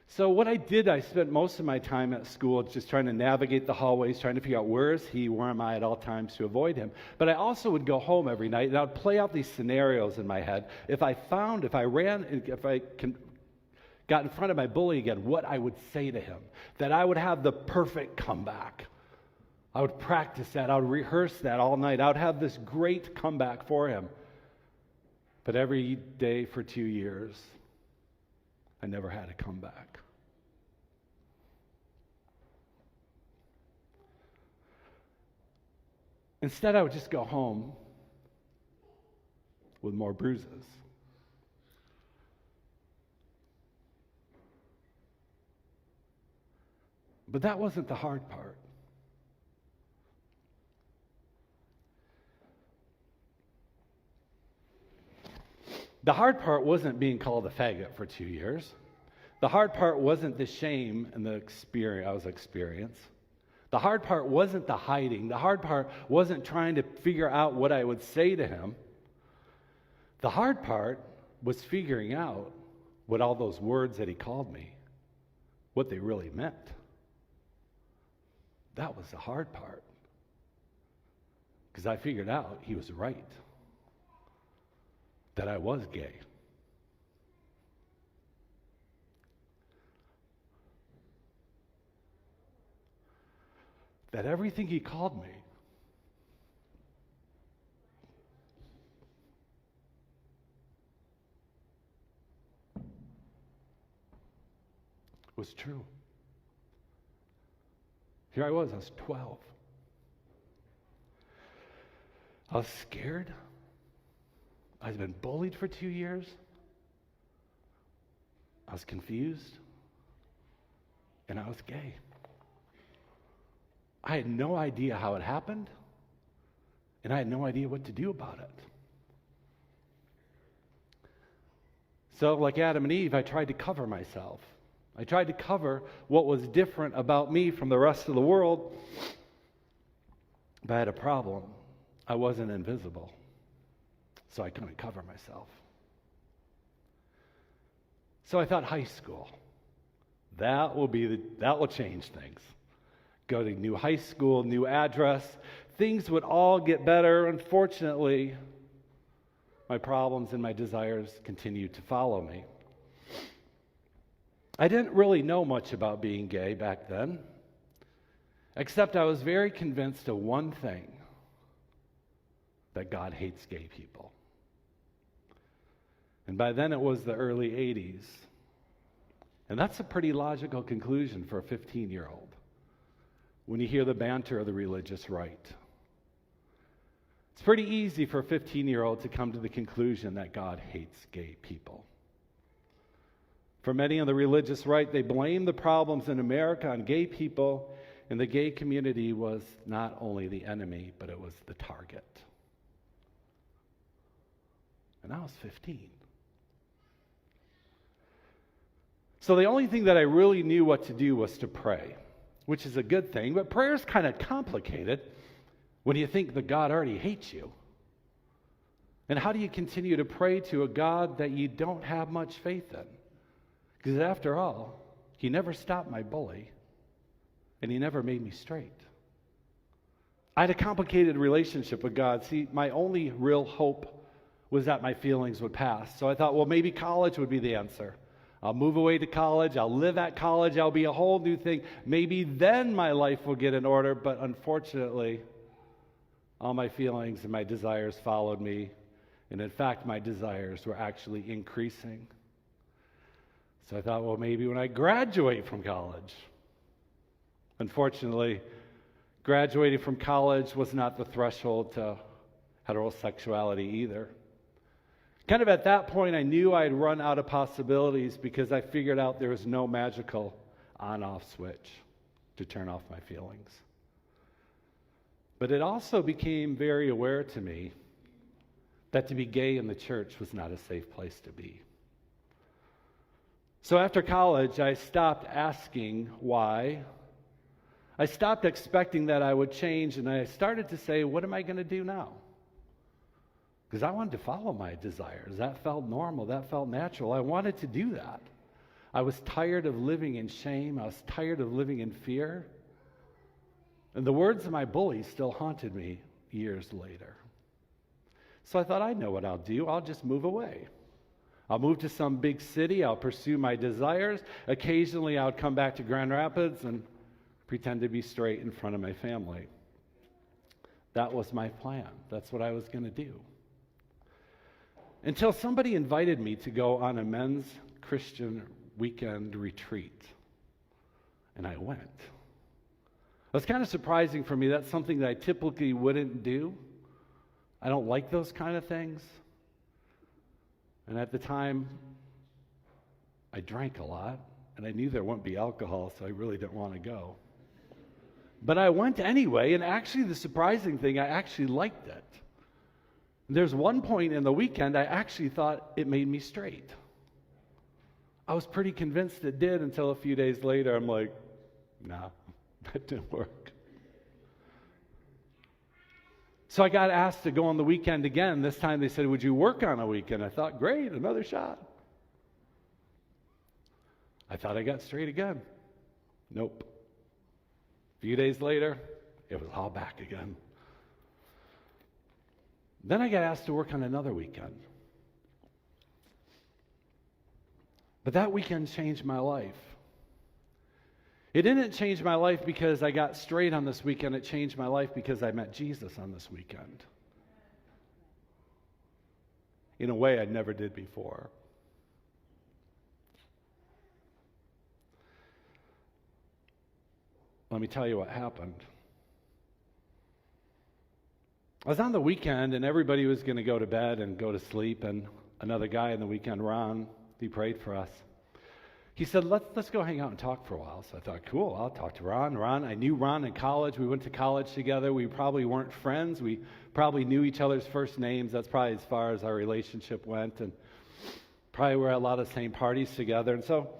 Speaker 4: So what I did, I spent most of my time at school just trying to navigate the hallways, trying to figure out where is he, where am I at all times to avoid him. But I also would go home every night and I would play out these scenarios in my head. If I got in front of my bully again, what I would say to him, that I would have the perfect comeback. I would practice that. I would rehearse that all night. I would have this great comeback for him. But every day for 2 years, I never had a comeback. Instead, I would just go home with more bruises. But that wasn't the hard part. The hard part wasn't being called a faggot for 2 years. The hard part wasn't the shame and the experience I was experiencing. The hard part wasn't the hiding. The hard part wasn't trying to figure out what I would say to him. The hard part was figuring out what all those words that he called me, what they really meant. That was the hard part. Because I figured out he was right. That I was gay. That everything he called me was true. Here I was 12. I was scared. I'd been bullied for 2 years. I was confused. And I was gay. I had no idea how it happened. And I had no idea what to do about it. So, like Adam and Eve, I tried to cover myself. I tried to cover what was different about me from the rest of the world. But I had a problem. I wasn't invisible. So I couldn't cover myself. So I thought high school. That will change things. Go to new high school, new address. Things would all get better. Unfortunately, my problems and my desires continued to follow me. I didn't really know much about being gay back then, except I was very convinced of one thing, that God hates gay people. And by then it was the early 80s. And that's a pretty logical conclusion for a 15-year-old when you hear the banter of the religious right. It's pretty easy for a 15-year-old to come to the conclusion that God hates gay people. For many on the religious right, they blame the problems in America on gay people, and the gay community was not only the enemy, but it was the target. And I was 15. So the only thing that I really knew what to do was to pray, which is a good thing, but prayer is kind of complicated when you think that God already hates you. And how do you continue to pray to a God that you don't have much faith in? Because after all, he never stopped my bully, and he never made me straight. I had a complicated relationship with God. See, my only real hope was that my feelings would pass. So I thought, well, maybe college would be the answer. I'll move away to college. I'll live at college. I'll be a whole new thing. Maybe then my life will get in order. But unfortunately, all my feelings and my desires followed me. And in fact, my desires were actually increasing. So I thought, well, maybe when I graduate from college. Unfortunately, graduating from college was not the threshold to heterosexuality either. Kind of at that point, I knew I'd run out of possibilities because I figured out there was no magical on-off switch to turn off my feelings. But it also became very aware to me that to be gay in the church was not a safe place to be. So after college, I stopped asking why. I stopped expecting that I would change, and I started to say, what am I going to do now? Because I wanted to follow my desires. That felt normal. That felt natural. I wanted to do that. I was tired of living in shame. I was tired of living in fear. And the words of my bully still haunted me years later. So I thought, I know what I'll do. I'll just move away. I'll move to some big city. I'll pursue my desires. Occasionally, I would come back to Grand Rapids and pretend to be straight in front of my family. That was my plan. That's what I was going to do. Until somebody invited me to go on a men's Christian weekend retreat. And I went. That's kind of surprising for me. That's something that I typically wouldn't do. I don't like those kind of things. And at the time, I drank a lot, and I knew there wouldn't be alcohol, so I really didn't want to go. But I went anyway, and actually the surprising thing, I actually liked it. There's one point in the weekend I actually thought it made me straight. I was pretty convinced it did until a few days later I'm like, nah, that didn't work. So I got asked to go on the weekend again. This time they said, would you work on a weekend? I thought, great, another shot. I thought I got straight again. Nope. A few days later, it was all back again. Then I got asked to work on another weekend. But that weekend changed my life. It didn't change my life because I got straight on this weekend. It changed my life because I met Jesus on this weekend. In a way I never did before. Let me tell you what happened. I was on the weekend and everybody was going to go to bed and go to sleep, and another guy on the weekend, Ron, he prayed for us. He said, let's go hang out and talk for a while. So I thought, cool, I'll talk to Ron. I knew Ron in college. We went to college together. We probably weren't friends. We probably knew each other's first names. That's probably as far as our relationship went. And probably were at a lot of the same parties together. And so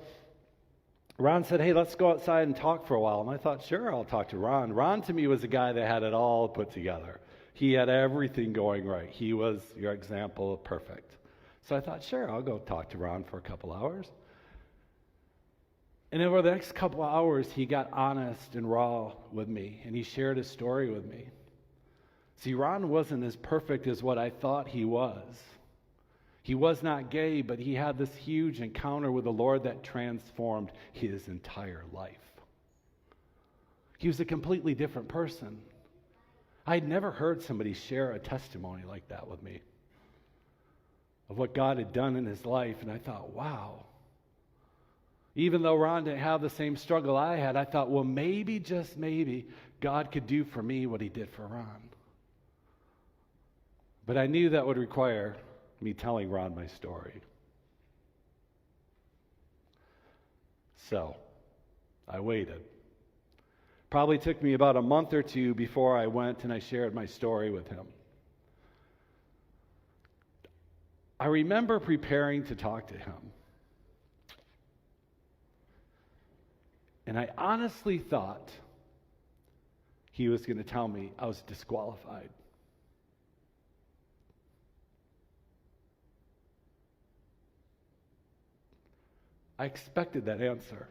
Speaker 4: Ron said, hey, let's go outside and talk for a while. And I thought, sure, I'll talk to Ron. Ron to me was a guy that had it all put together. He had everything going right. He was your example of perfect. So I thought, sure, I'll go talk to Ron for a couple hours. And over the next couple of hours, he got honest and raw with me, and he shared his story with me. See, Ron wasn't as perfect as what I thought he was. He was not gay, but he had this huge encounter with the Lord that transformed his entire life. He was a completely different person. I'd never heard somebody share a testimony like that with me of what God had done in his life, and I thought, wow. Even though Ron didn't have the same struggle I had, I thought, well, maybe, just maybe, God could do for me what he did for Ron. But I knew that would require me telling Ron my story. So, I waited. Probably took me about a month or two before I went and I shared my story with him. I remember preparing to talk to him. And I honestly thought he was going to tell me I was disqualified. I expected that answer.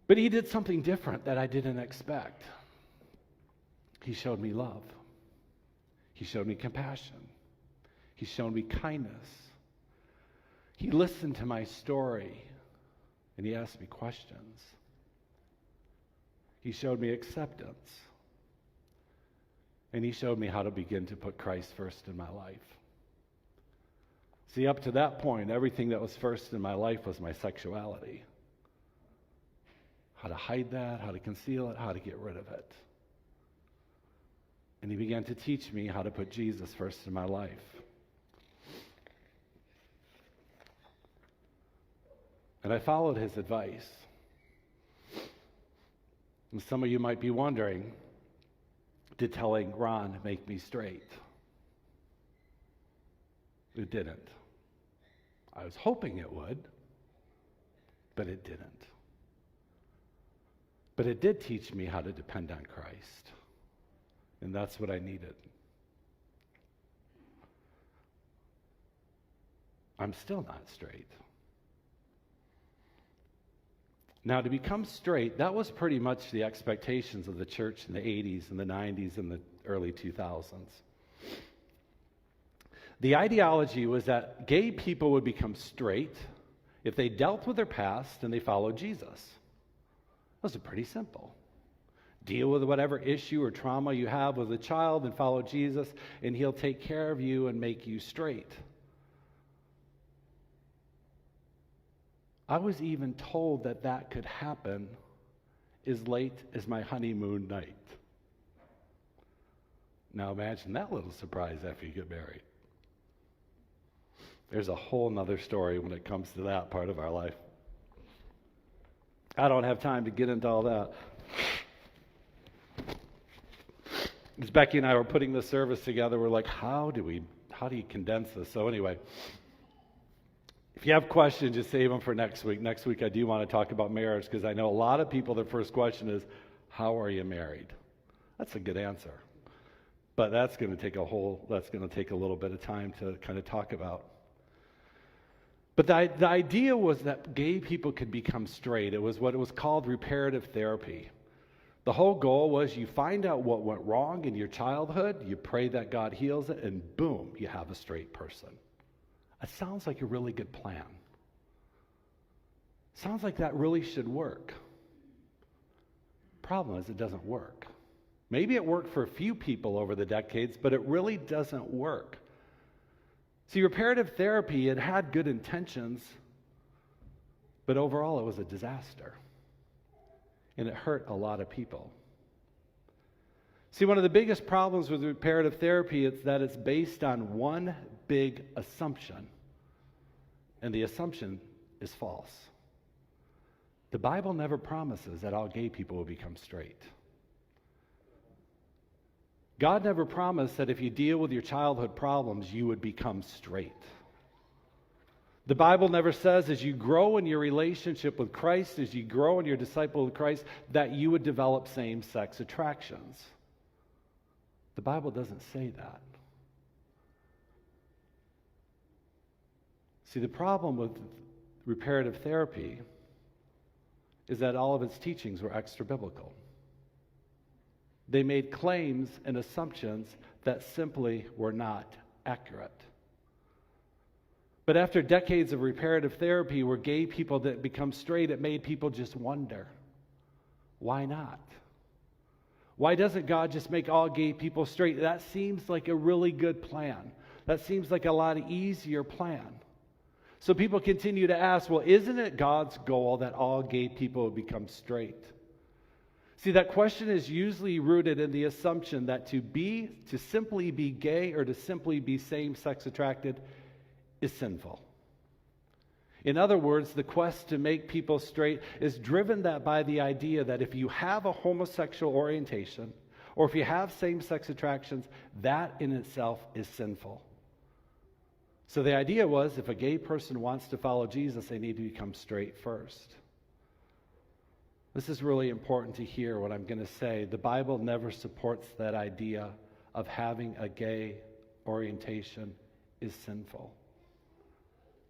Speaker 4: But he did something different that I didn't expect. He showed me love. He showed me compassion. He showed me kindness. He listened to my story. And he asked me questions. He showed me acceptance. And he showed me how to begin to put Christ first in my life. See, up to that point, everything that was first in my life was my sexuality. How to hide that, how to conceal it, how to get rid of it. And he began to teach me how to put Jesus first in my life. And I followed his advice. And some of you might be wondering, did telling Ron make me straight? It didn't. I was hoping it would, but it didn't. But it did teach me how to depend on Christ. And that's what I needed. I'm still not straight. Now, to become straight, that was pretty much the expectations of the church in the 80s and the 90s and the early 2000s. The ideology was that gay people would become straight if they dealt with their past and they followed Jesus. Those are pretty simple. Deal with whatever issue or trauma you have with a child and follow Jesus, and he'll take care of you and make you straight. I was even told that that could happen as late as my honeymoon night. Now imagine that little surprise after you get married. There's a whole nother story when it comes to that part of our life. I don't have time to get into all that. As Becky and I were putting this service together, we're like, how do you condense this? So anyway, if you have questions, just save them for next week. Next week I do want to talk about marriage, because I know a lot of people, their first question is, how are you married? That's a good answer. But that's going to take a little bit of time to kind of talk about. But the idea was that gay people could become straight. It was what it was called reparative therapy. The whole goal was you find out what went wrong in your childhood, you pray that God heals it, and boom, you have a straight person. It sounds like a really good plan. Sounds like that really should work. Problem is, it doesn't work. Maybe it worked for a few people over the decades, but it really doesn't work. See, reparative therapy, it had good intentions, but overall it was a disaster. And it hurt a lot of people. See, one of the biggest problems with reparative therapy is that it's based on one big assumption. And the assumption is false. The Bible never promises that all gay people will become straight. God never promised that if you deal with your childhood problems, you would become straight. The Bible never says as you grow in your relationship with Christ, as you grow in your disciple of Christ, that you would develop same-sex attractions. The Bible doesn't say that. See, the problem with reparative therapy is that all of its teachings were extra-biblical. They made claims and assumptions that simply were not accurate. But after decades of reparative therapy where gay people didn't become straight, it made people just wonder, why not? Why doesn't God just make all gay people straight? That seems like a really good plan. That seems like a lot easier plan. So people continue to ask, well, isn't it God's goal that all gay people would become straight? See, that question is usually rooted in the assumption that to simply be gay or to simply be same-sex attracted is sinful. In other words, the quest to make people straight is driven by the idea that if you have a homosexual orientation or if you have same-sex attractions, that in itself is sinful. So the idea was if a gay person wants to follow Jesus, they need to become straight first. This is really important to hear what I'm going to say. The Bible never supports that idea of having a gay orientation is sinful.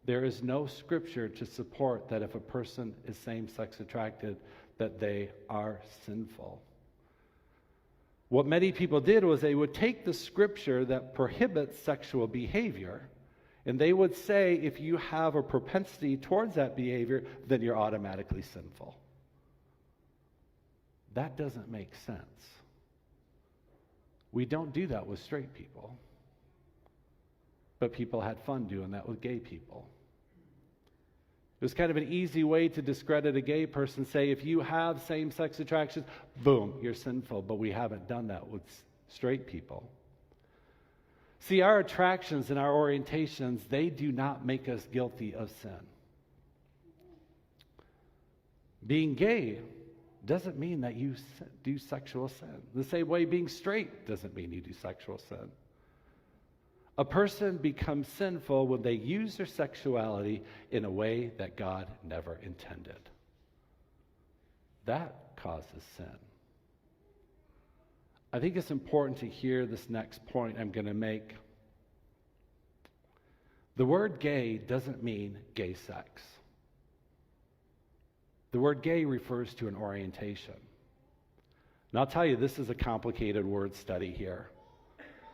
Speaker 4: There is no scripture to support that if a person is same-sex attracted, that they are sinful. What many people did was they would take the scripture that prohibits sexual behavior, and they would say if you have a propensity towards that behavior, then you're automatically sinful. That doesn't make sense. We don't do that with straight people. But people had fun doing that with gay people. It was kind of an easy way to discredit a gay person, say if you have same-sex attractions, boom, you're sinful. But we haven't done that with straight people. See, our attractions and our orientations, they do not make us guilty of sin. Being gay doesn't mean that you do sexual sin. The same way being straight doesn't mean you do sexual sin. A person becomes sinful when they use their sexuality in a way that God never intended. That causes sin. I think it's important to hear this next point I'm going to make. The word gay doesn't mean gay sex. The word gay refers to an orientation. And I'll tell you, this is a complicated word study here.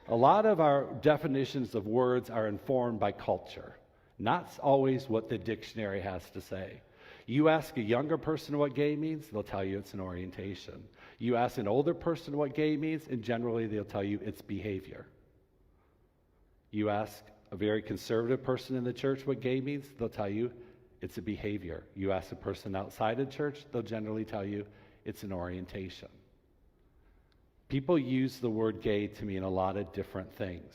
Speaker 4: A lot of our definitions of words are informed by culture, not always what the dictionary has to say. You ask a younger person what gay means, they'll tell you it's an orientation. You ask an older person what gay means, and generally they'll tell you it's behavior. You ask a very conservative person in the church what gay means, they'll tell you it's a behavior. You ask a person outside of church, they'll generally tell you it's an orientation. People use the word gay to mean a lot of different things,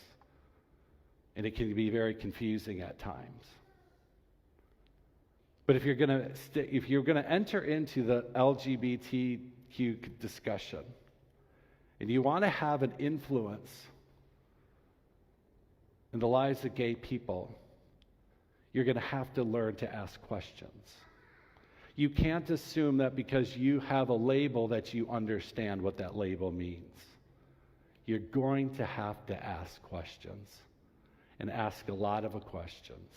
Speaker 4: and it can be very confusing at times. But if you're going to enter into the LGBTQ discussion, and you want to have an influence in the lives of gay people, you're going to have to learn to ask questions. You can't assume that because you have a label that you understand what that label means. You're going to have to ask questions, and ask a lot of questions,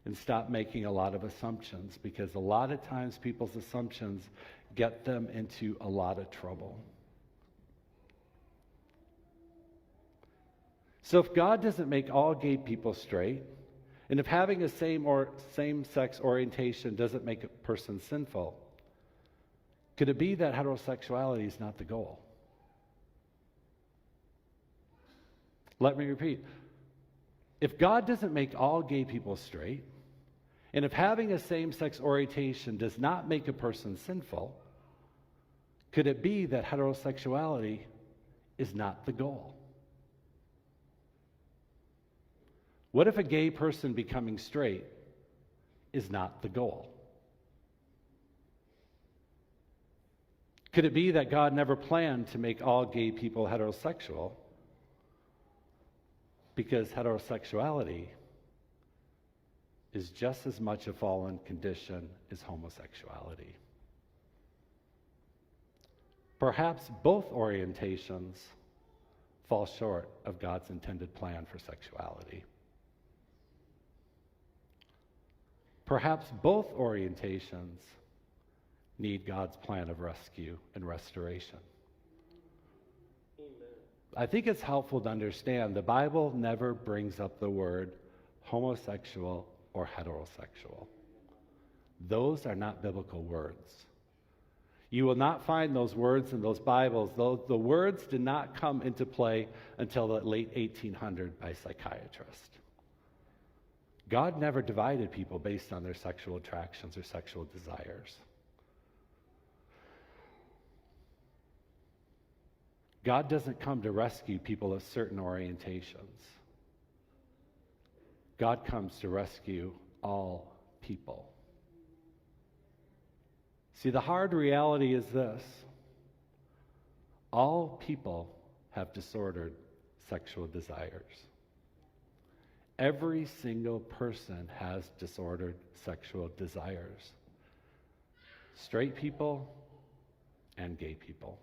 Speaker 4: and stop making a lot of assumptions, because a lot of times people's assumptions get them into a lot of trouble. So if God doesn't make all gay people straight, and if having a same-sex orientation doesn't make a person sinful, could it be that heterosexuality is not the goal? Let me repeat. If God doesn't make all gay people straight, and if having a same-sex orientation does not make a person sinful, could it be that heterosexuality is not the goal? What if a gay person becoming straight is not the goal? Could it be that God never planned to make all gay people heterosexual, because heterosexuality is just as much a fallen condition as homosexuality? Perhaps both orientations fall short of God's intended plan for sexuality. Perhaps both orientations need God's plan of rescue and restoration. I think it's helpful to understand the Bible never brings up the word homosexual or heterosexual. Those are not biblical words. You will not find those words in those Bibles. The words did not come into play until the late 1800s by psychiatrists. God never divided people based on their sexual attractions or sexual desires. God doesn't come to rescue people of certain orientations. God comes to rescue all people. See, the hard reality is this: all people have disordered sexual desires. Every single person has disordered sexual desires. Straight people and gay people.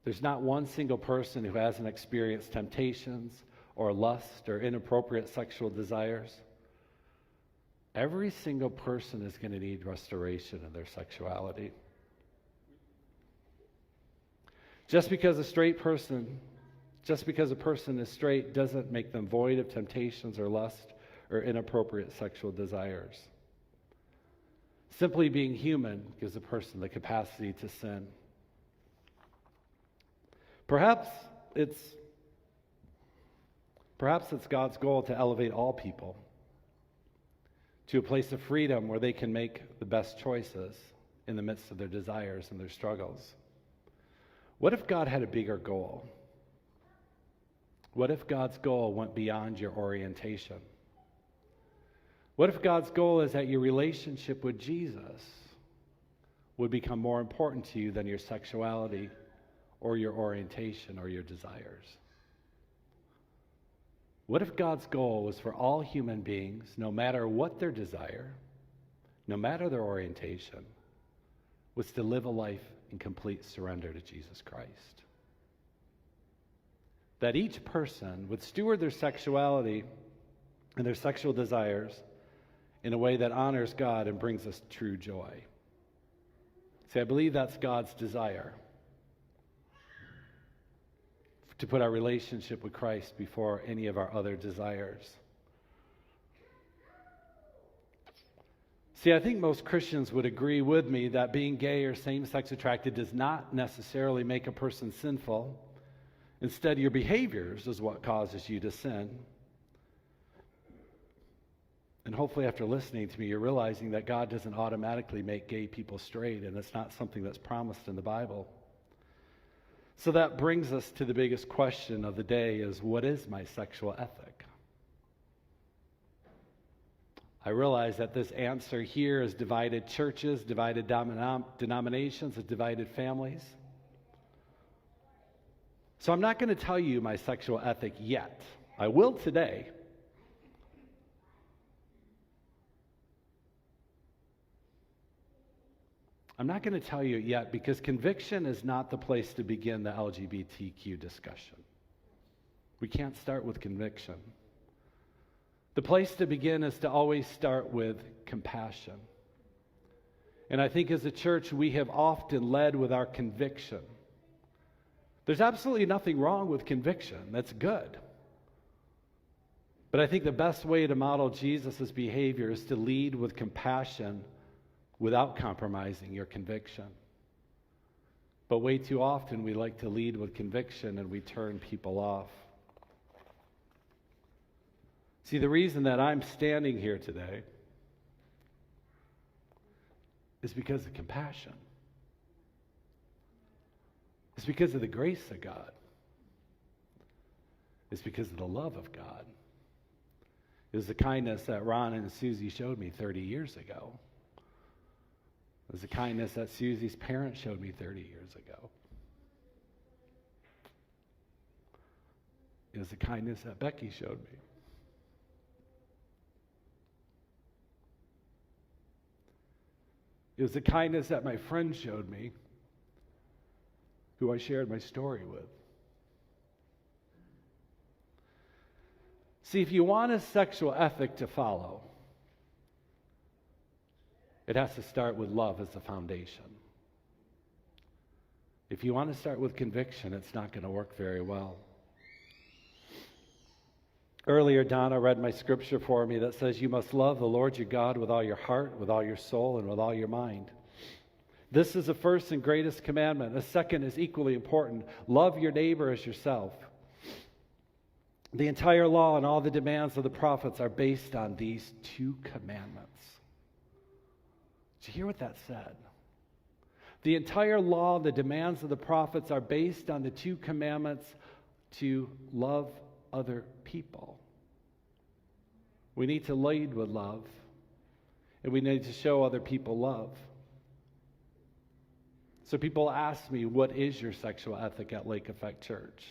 Speaker 4: There's not one single person who hasn't experienced temptations or lust or inappropriate sexual desires. Every single person is going to need restoration in their sexuality. Just because a person is straight doesn't make them void of temptations or lust or inappropriate sexual desires. Simply being human gives a person the capacity to sin. Perhaps it's God's goal to elevate all people to a place of freedom where they can make the best choices in the midst of their desires and their struggles. What if God had a bigger goal? What if God's goal went beyond your orientation? What if God's goal is that your relationship with Jesus would become more important to you than your sexuality or your orientation or your desires? What if God's goal was for all human beings, no matter what their desire, no matter their orientation, was to live a life in complete surrender to Jesus Christ? That each person would steward their sexuality and their sexual desires in a way that honors God and brings us true joy. See, I believe that's God's desire, to put our relationship with Christ before any of our other desires. See, I think most Christians would agree with me that being gay or same-sex attracted does not necessarily make a person sinful. Instead, your behaviors is what causes you to sin. And And hopefully after listening to me, you're realizing that God doesn't automatically make gay people straight, and it's not something that's promised in the Bible. So that brings us to the biggest question of the day is, what is my sexual ethic? I realize that this answer here has divided churches, divided denominations, has divided families. So I'm not going to tell you my sexual ethic yet. I will today. I'm not going to tell you it yet because conviction is not the place to begin the LGBTQ discussion. We can't start with conviction. The place to begin is to always start with compassion. And I think as a church, we have often led with our conviction. There's absolutely nothing wrong with conviction. That's good. But I think the best way to model Jesus' behavior is to lead with compassion without compromising your conviction. But way too often we like to lead with conviction and we turn people off. See, the reason that I'm standing here today is because of compassion. It's because of the grace of God. It's because of the love of God. It was the kindness that Ron and Susie showed me 30 years ago. It was the kindness that Susie's parents showed me 30 years ago. It was the kindness that Becky showed me. It was the kindness that my friend showed me, who I shared my story with. See, if you want a sexual ethic to follow, it has to start with love as the foundation. If you want to start with conviction, it's not going to work very well. Earlier, Donna read my scripture for me that says, you must love the Lord your God with all your heart, with all your soul, and with all your mind. This is the first and greatest commandment. The second is equally important. Love your neighbor as yourself. The entire law and all the demands of the prophets are based on these two commandments. Did you hear what that said? The entire law and the demands of the prophets are based on the two commandments to love other people. We need to lead with love, and we need to show other people love. So people ask me, what is your sexual ethic at Lake Effect Church?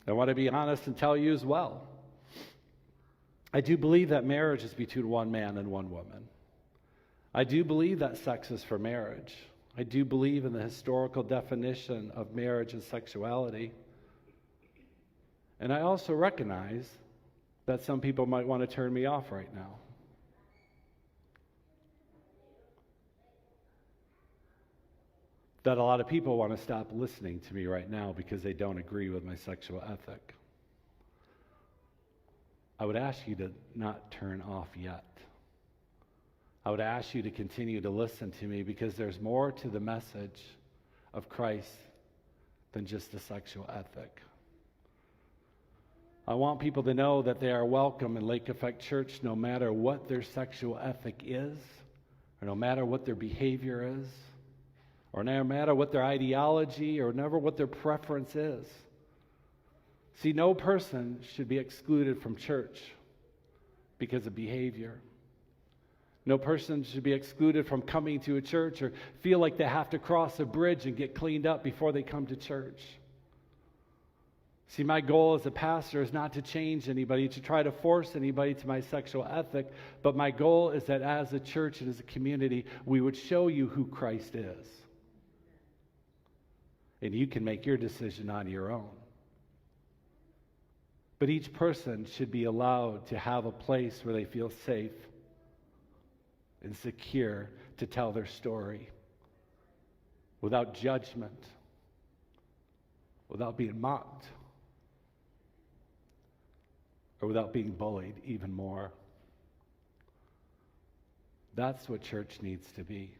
Speaker 4: I want to be honest and tell you as well. I do believe that marriage is between one man and one woman. I do believe that sex is for marriage. I do believe in the historical definition of marriage and sexuality. And I also recognize that some people might want to turn me off right now. That a lot of people want to stop listening to me right now because they don't agree with my sexual ethic. I would ask you to not turn off yet. I would ask you to continue to listen to me because there's more to the message of Christ than just the sexual ethic. I want people to know that they are welcome in Lake Effect Church no matter what their sexual ethic is, or no matter what their behavior is, or no matter what their ideology, or never what their preference is. See, no person should be excluded from church because of behavior. No person should be excluded from coming to a church or feel like they have to cross a bridge and get cleaned up before they come to church. See, my goal as a pastor is not to change anybody, to try to force anybody to my sexual ethic, but my goal is that as a church and as a community, we would show you who Christ is. And you can make your decision on your own. But each person should be allowed to have a place where they feel safe and secure to tell their story without judgment, without being mocked, or without being bullied even more. That's what church needs to be.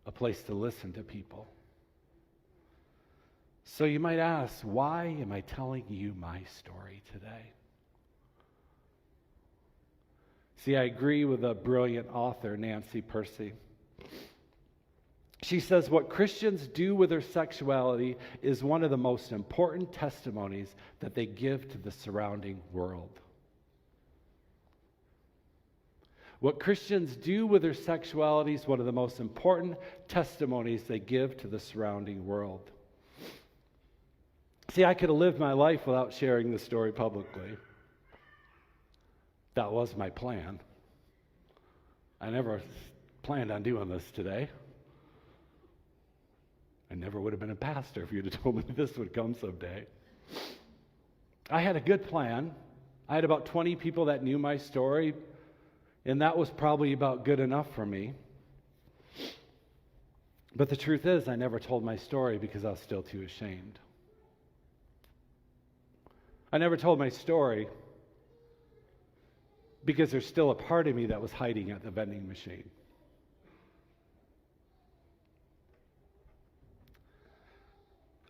Speaker 4: A place to listen to people. So you might ask, why am I telling you my story today? See, I agree with a brilliant author, Nancy Percy. She says, what Christians do with their sexuality is one of the most important testimonies that they give to the surrounding world. What Christians do with their sexuality is one of the most important testimonies they give to the surrounding world. See, I could have lived my life without sharing this story publicly. That was my plan. I never planned on doing this today. I never would have been a pastor if you'd have told me this would come someday. I had a good plan. I had about 20 people that knew my story, and that was probably about good enough for me. But the truth is, I never told my story because I was still too ashamed. I never told my story because there's still a part of me that was hiding at the vending machine.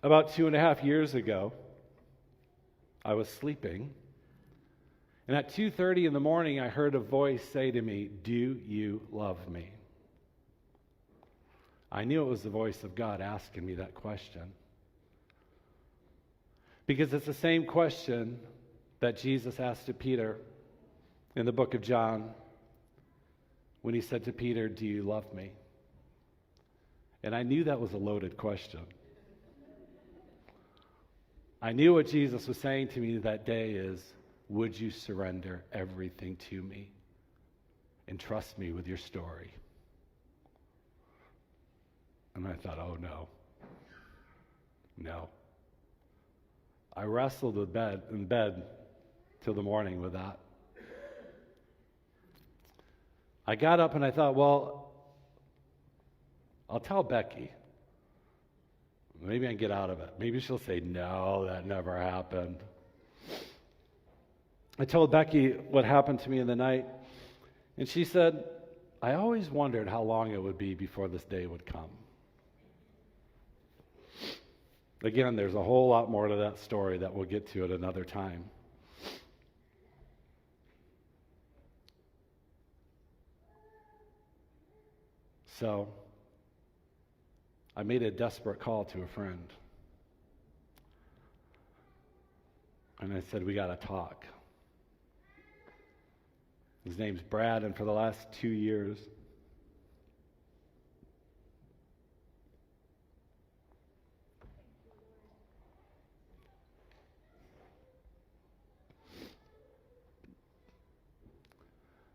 Speaker 4: About 2.5 years ago, I was sleeping, and at 2:30 in the morning, I heard a voice say to me, "Do you love me?" I knew it was the voice of God asking me that question. Because it's the same question that Jesus asked to Peter in the book of John when he said to Peter, "Do you love me?" And I knew that was a loaded question. I knew what Jesus was saying to me that day is, would you surrender everything to me and trust me with your story? And I thought, oh no. No. I wrestled in bed till the morning with that. I got up and I thought, well, I'll tell Becky. Maybe I can get out of it. Maybe she'll say, no, that never happened. I told Becky what happened to me in the night, and she said, I always wondered how long it would be before this day would come. Again, there's a whole lot more to that story that we'll get to at another time. So, I made a desperate call to a friend. And I said, we got to talk. His name's Brad, and for the last 2 years,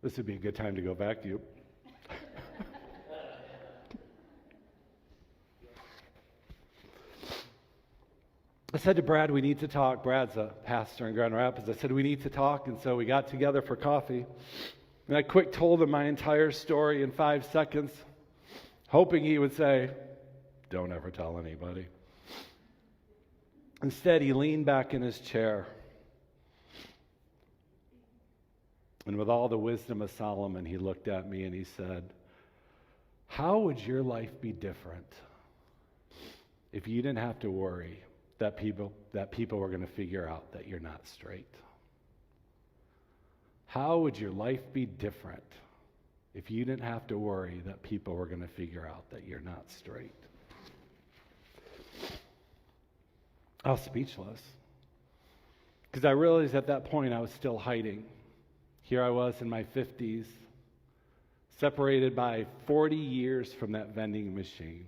Speaker 4: this would be a good time to go vacuum. I said to Brad, we need to talk. Brad's a pastor in Grand Rapids. I said, we need to talk. And so we got together for coffee. And I quick told him my entire story in 5 seconds, hoping he would say, don't ever tell anybody. Instead, he leaned back in his chair. And with all the wisdom of Solomon, he looked at me and he said, how would your life be different if you didn't have to worry that people were going to figure out that you're not straight? How would your life be different if you didn't have to worry that people were going to figure out that you're not straight? I was speechless because I realized at that point I was still hiding. Here I was in my 50s, separated by 40 years from that vending machine.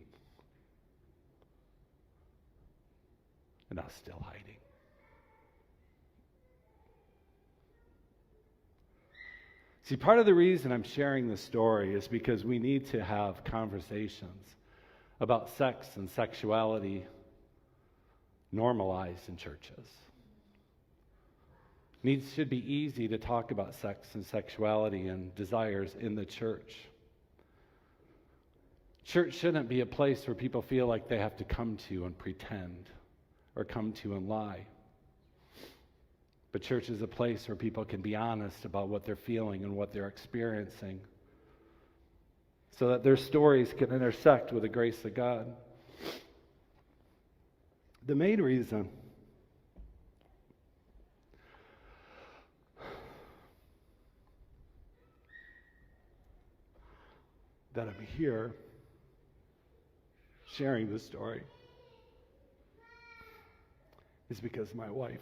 Speaker 4: And I was still hiding. See, part of the reason I'm sharing this story is because we need to have conversations about sex and sexuality normalized in churches. It should be easy to talk about sex and sexuality and desires in the church. Church shouldn't be a place where people feel like they have to come to and pretend or come to and lie. But church is a place where people can be honest about what they're feeling and what they're experiencing so that their stories can intersect with the grace of God. The main reason that I'm here sharing this story is because of my wife.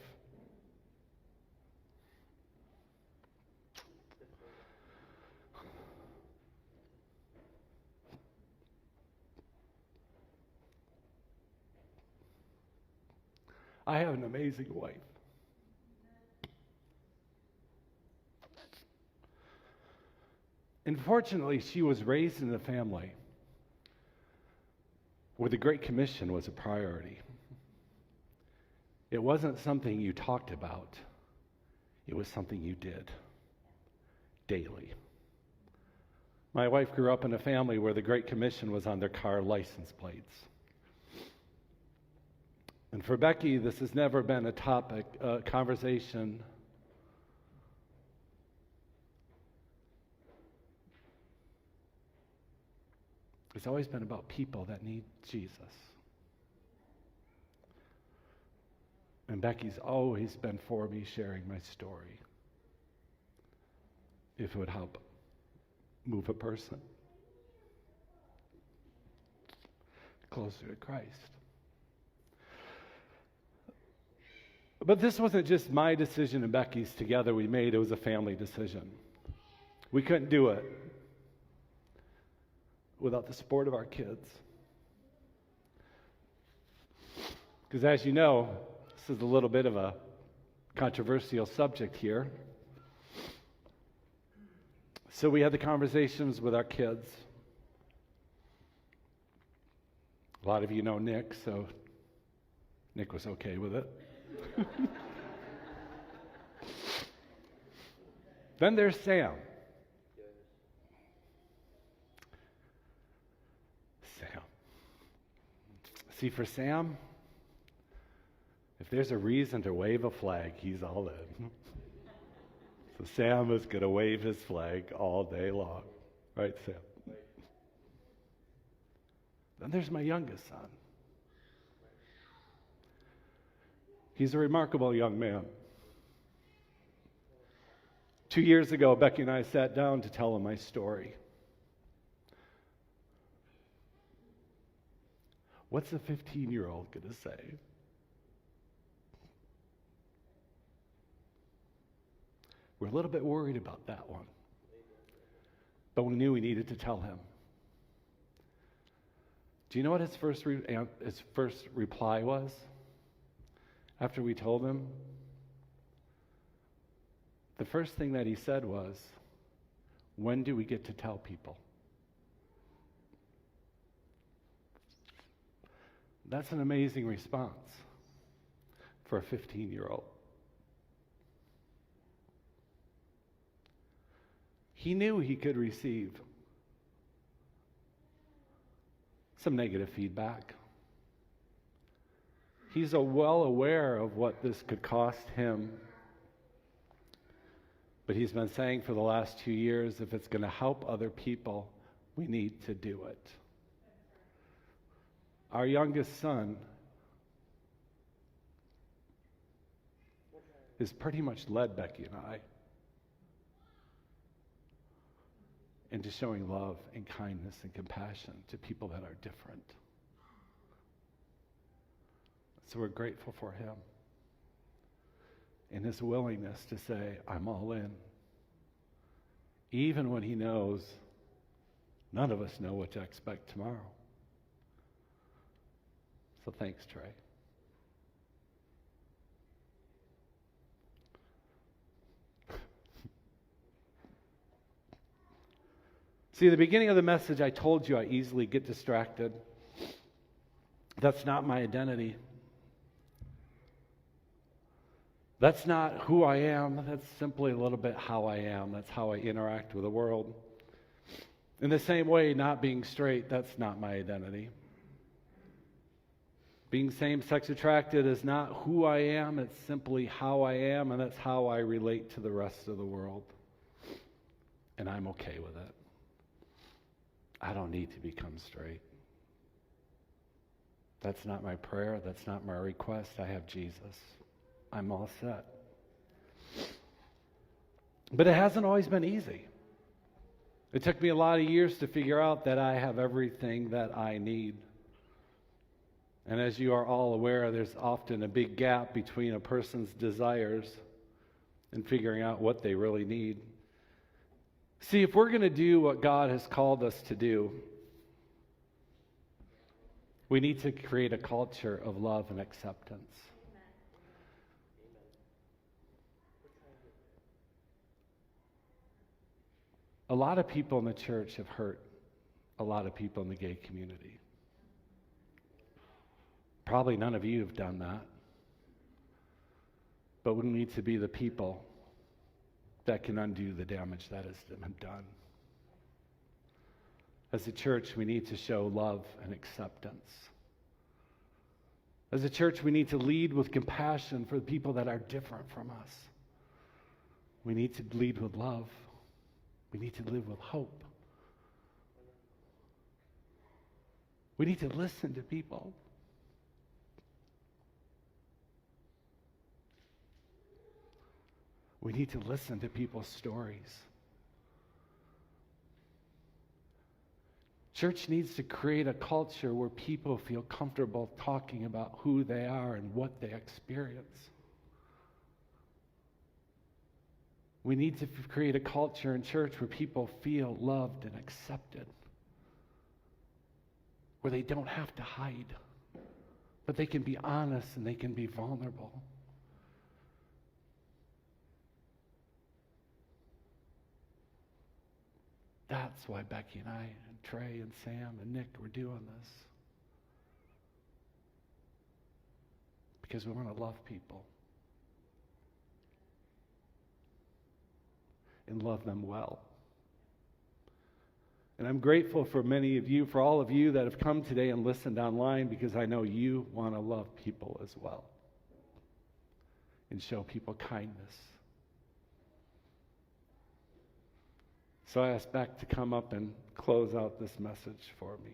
Speaker 4: I have an amazing wife. Unfortunately, she was raised in a family where the Great Commission was a priority. It wasn't something you talked about. It was something you did daily. My wife grew up in a family where the Great Commission was on their car license plates. And for Becky, this has never been a topic, conversation. It's always been about people that need Jesus. And Becky's always been for me sharing my story, if it would help move a person closer to Christ. But this wasn't just my decision and Becky's together we made, it was a family decision. We couldn't do it without the support of our kids. Because as you know, this is a little bit of a controversial subject here. So we had the conversations with our kids. A lot of you know Nick, so Nick was okay with it. Then there's Sam. See, for Sam, if there's a reason to wave a flag, he's all in. So Sam is going to wave his flag all day long. Right, Sam? Then there's my youngest son. He's a remarkable young man. 2 years ago, Becky and I sat down to tell him my story. What's a 15-year-old going to say? We're a little bit worried about that one. But we knew we needed to tell him. Do you know what his first reply was after we told him? The first thing that he said was, "When do we get to tell people?" That's an amazing response for a 15-year-old. He knew he could receive some negative feedback. He's well aware of what this could cost him. But he's been saying for the last 2 years, if it's going to help other people, we need to do it. Our youngest son has pretty much led Becky and I into showing love and kindness and compassion to people that are different. So we're grateful for him and his willingness to say, "I'm all in," even when he knows none of us know what to expect tomorrow. So thanks, Trey. See, at the beginning of the message, I told you I easily get distracted. That's not my identity. That's not who I am. That's simply a little bit how I am. That's how I interact with the world. In the same way, not being straight, that's not my identity. Being same-sex attracted is not who I am. It's simply how I am, and that's how I relate to the rest of the world. And I'm okay with it. I don't need to become straight. That's not my prayer. That's not my request. I have Jesus. I'm all set. But it hasn't always been easy. It took me a lot of years to figure out that I have everything that I need. And as you are all aware, there's often a big gap between a person's desires and figuring out what they really need. See, if we're going to do what God has called us to do, we need to create a culture of love and acceptance. A lot of people in the church have hurt a lot of people in the gay community. Probably none of you have done that. But we need to be the people that can undo the damage that has been done. As a church, we need to show love and acceptance. As a church, we need to lead with compassion for the people that are different from us. We need to lead with love. We need to live with hope. We need to listen to people. We need to listen to people's stories. Church needs to create a culture where people feel comfortable talking about who they are and what they experience. We need to create a culture in church where people feel loved and accepted, where they don't have to hide, but they can be honest and they can be vulnerable. That's why Becky and I and Trey and Sam and Nick were doing this. Because we want to love people. And love them well. And I'm grateful for many of you, for all of you that have come today and listened online, because I know you want to love people as well. And show people kindness. So I ask Beck to come up and close out this message for me.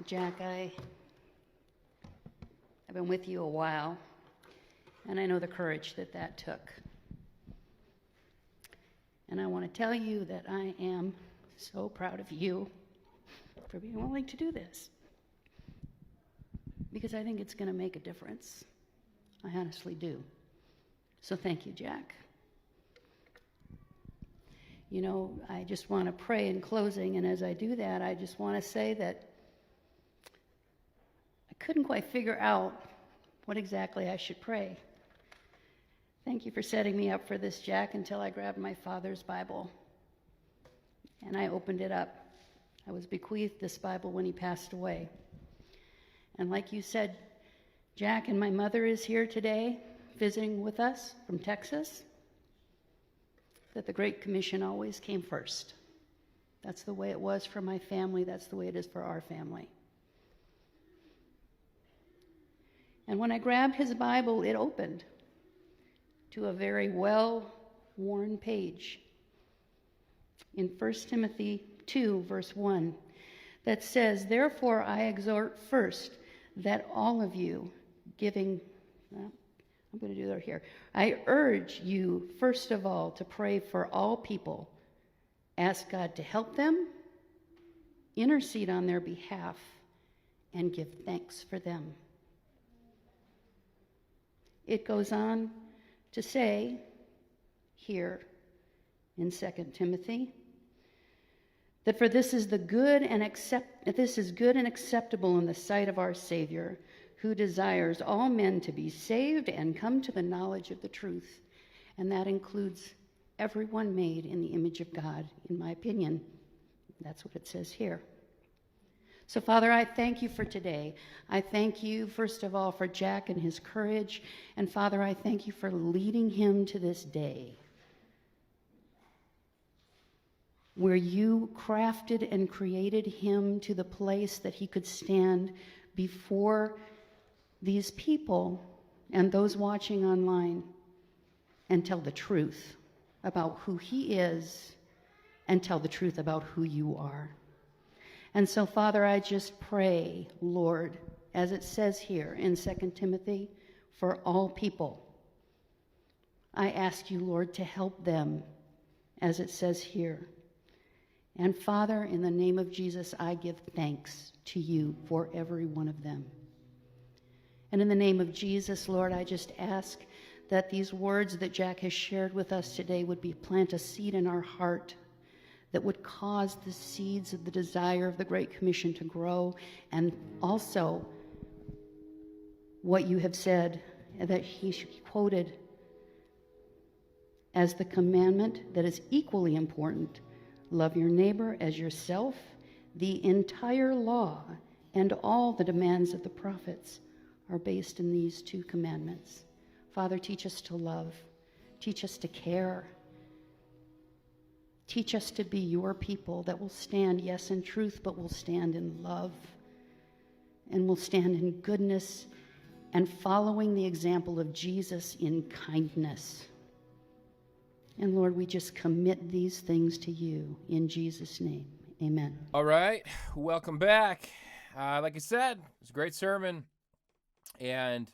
Speaker 5: Jack, I've been with you a while, and I know the courage that took. And I want to tell you that I am so proud of you for being willing to do this, because I think it's going to make a difference. I honestly do. So thank you, Jack. You know, I just want to pray in closing, and as I do that, I just want to say that I couldn't quite figure out what exactly I should pray. Thank you for setting me up for this, Jack, until I grabbed my father's Bible. And I opened it up. I was bequeathed this Bible when he passed away. And like you said, Jack, and my mother is here today visiting with us from Texas, that the Great Commission always came first. That's the way it was for my family. That's the way it is for our family. And when I grabbed his Bible, it opened to a very well-worn page in 1 Timothy 2, verse 1, that says, "Therefore I exhort first that all of you I'm going to do that here. I urge you, first of all, to pray for all people. Ask God to help them, intercede on their behalf, and give thanks for them." It goes on to say here in 2 Timothy that for this is good and acceptable in the sight of our Savior, who desires all men to be saved and come to the knowledge of the truth. And that includes everyone made in the image of God, in my opinion. That's what it says here. So, Father, I thank you for today. I thank you, first of all, for Jack and his courage. And, Father, I thank you for leading him to this day where you crafted and created him to the place that he could stand before these people and those watching online and tell the truth about who he is and tell the truth about who you are. And so, Father, I just pray, Lord, as it says here in 2 Timothy, for all people. I ask you, Lord, to help them, as it says here. And Father, in the name of Jesus, I give thanks to you for every one of them. And in the name of Jesus, Lord, I just ask that these words that Jack has shared with us today would plant a seed in our heart that would cause the seeds of the desire of the Great Commission to grow, and also what you have said that he quoted as the commandment that is equally important: love your neighbor as yourself. The entire law and all the demands of the prophets are based in these two commandments. Father, teach us to love. Teach us to care. Teach us to be your people that will stand, yes, in truth, but will stand in love, and will stand in goodness and following the example of Jesus in kindness. And Lord, we just commit these things to you in Jesus' name. Amen.
Speaker 3: All right, welcome back. Like I said, it was a great sermon, and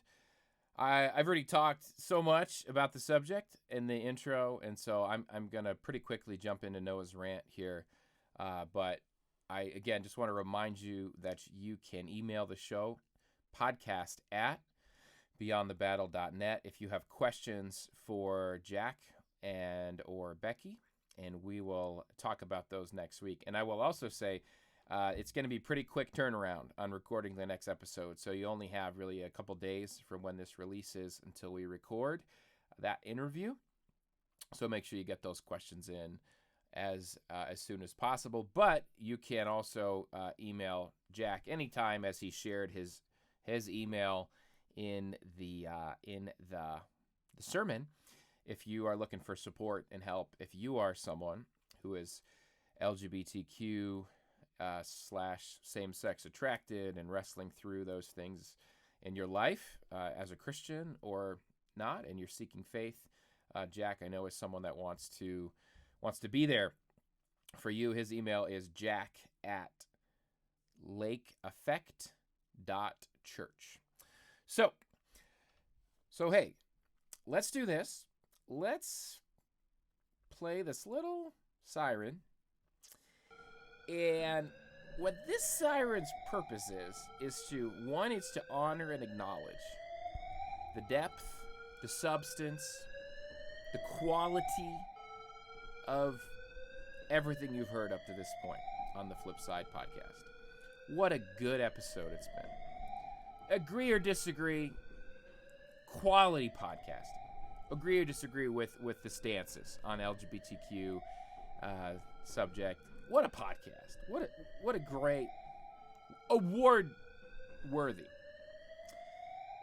Speaker 3: I've already talked so much about the subject in the intro, and so I'm going to pretty quickly jump into Noah's rant here. But I, again, just want to remind you that you can email the show, podcast@beyondthebattle.net, if you have questions for Jack and or Becky, and we will talk about those next week. And I will also say it's going to be pretty quick turnaround on recording the next episode, so you only have really a couple days from when this releases until we record that interview. So make sure you get those questions in as soon as possible. But you can also email Jack anytime, as he shared his email in the sermon, if you are looking for support and help. If you are someone who is LGBTQ / same-sex attracted and wrestling through those things in your life as a Christian or not, and you're seeking faith, Jack, I know, is someone that wants to be there for you. His email is jack@lakeeffect.church. So hey, let's do this. Let's play this little siren. And what this siren's purpose is to, one, it's to honor and acknowledge the depth, the substance, the quality of everything you've heard up to this point on the Flipside podcast. What a good episode it's been. Agree or disagree, quality podcasting. Agree or disagree with the stances on LGBTQ subject. What a podcast. What a great, award-worthy.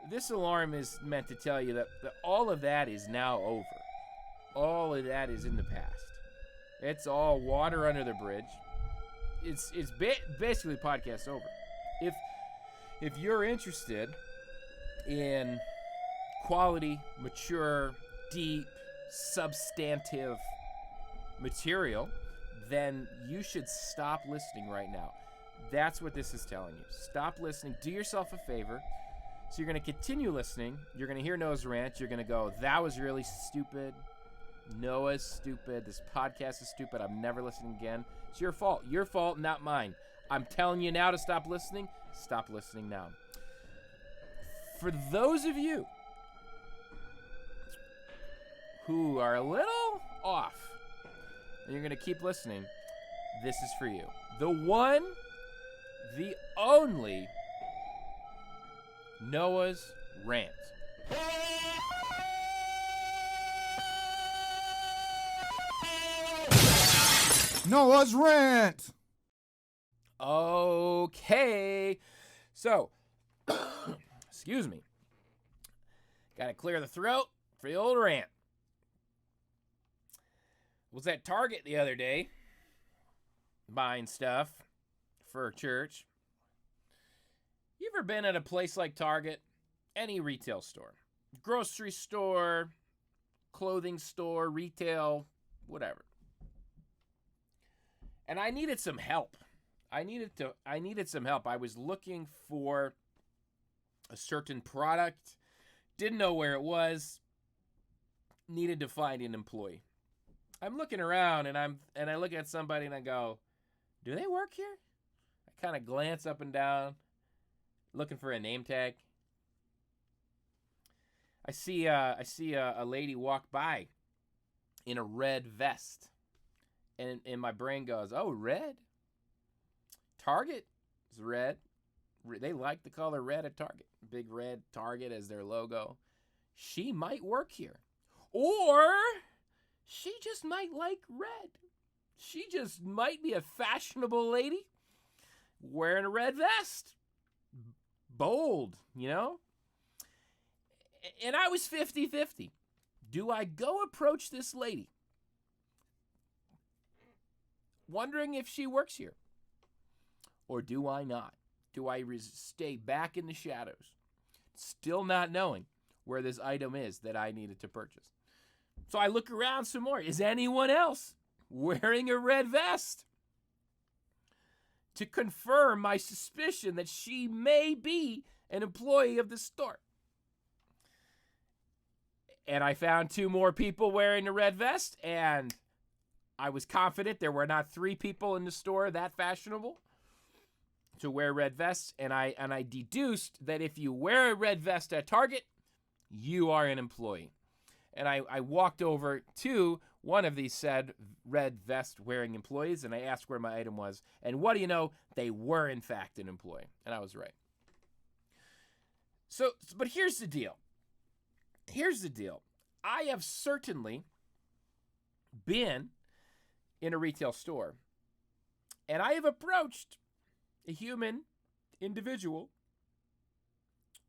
Speaker 3: This alarm is meant to tell you that all of that is now over. All of that is in the past. It's all water under the bridge. It's basically podcast over. If you're interested in quality, mature, deep, substantive material, then you should stop listening right now. That's what this is telling you. Stop listening. Do yourself a favor. So you're going to continue listening. You're going to hear Noah's rant. You're going to go, that was really stupid. Noah's stupid. This podcast is stupid. I'm never listening again. It's your fault. Your fault, not mine. I'm telling you now to stop listening. Stop listening now. For those of you who are a little off, and you're going to keep listening, this is for you. The one, the only Noah's Rant.
Speaker 6: Noah's Rant!
Speaker 3: Okay. So, excuse me. Got to clear the throat for the old rant. Was at Target the other day buying stuff for church. You ever been at a place like Target? Any retail store, grocery store, clothing store, retail, whatever. And I needed some help. I needed some help. I was looking for a certain product, didn't know where it was, needed to find an employee. I'm looking around and I look at somebody and I go, do they work here? I kind of glance up and down, looking for a name tag. I see a lady walk by in a red vest. And my brain goes, oh, red? Target is red. They like the color red at Target. Big red Target as their logo. She might work here. Or she just might like red. She just might be a fashionable lady wearing a red vest. Bold, you know? And I was 50-50. Do I go approach this lady, wondering if she works here? Or do I not? Do I stay back in the shadows, still not knowing where this item is that I needed to purchase? So I look around some more. Is anyone else wearing a red vest? To confirm my suspicion that she may be an employee of the store. And I found 2 more people wearing a red vest, and I was confident there were not 3 people in the store that fashionable to wear red vests, and I deduced that if you wear a red vest at Target, you are an employee. And I walked over to one of these said red vest wearing employees, and I asked where my item was, and what do you know? They were in fact an employee, and I was right. So, but here's the deal. I have certainly been in a retail store, and I have approached a human individual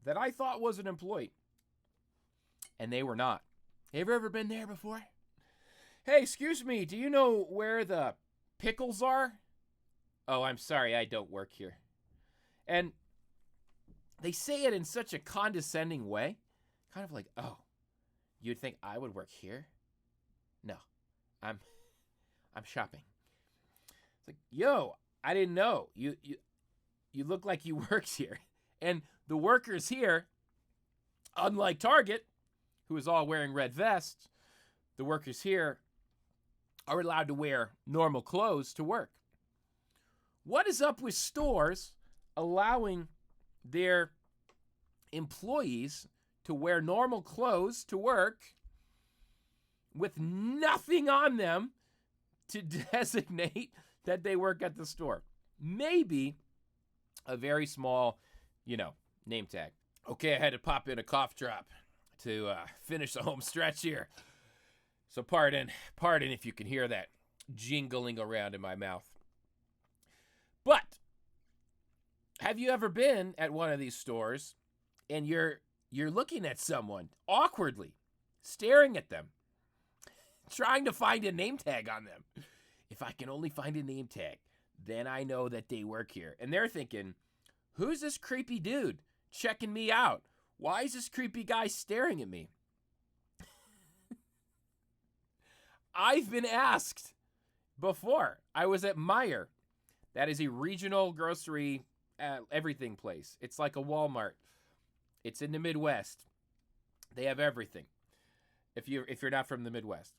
Speaker 3: that I thought was an employee, and they were not. Have you ever been there before? Hey, excuse me, do you know where the pickles are? Oh, I'm sorry, I don't work here. And they say it in such a condescending way, kind of like, oh, you'd think I would work here? No, I'm shopping. It's like, yo, I didn't know. You look like you worked here. And the workers here, unlike Target, who is all wearing red vests, the workers here are allowed to wear normal clothes to work. What is up with stores allowing their employees to wear normal clothes to work with nothing on them to designate that they work at the store? Maybe a very small, name tag. Okay, I had to pop in a cough drop to finish the home stretch here. So pardon if you can hear that jingling around in my mouth. But have you ever been at one of these stores and you're looking at someone awkwardly, staring at them, trying to find a name tag on them? If I can only find a name tag, then I know that they work here. And they're thinking, who's this creepy dude checking me out? Why is this creepy guy staring at me? I've been asked before. I was at Meijer. That is a regional grocery everything place. It's like a Walmart. It's in the Midwest. They have everything. If you're not from the Midwest.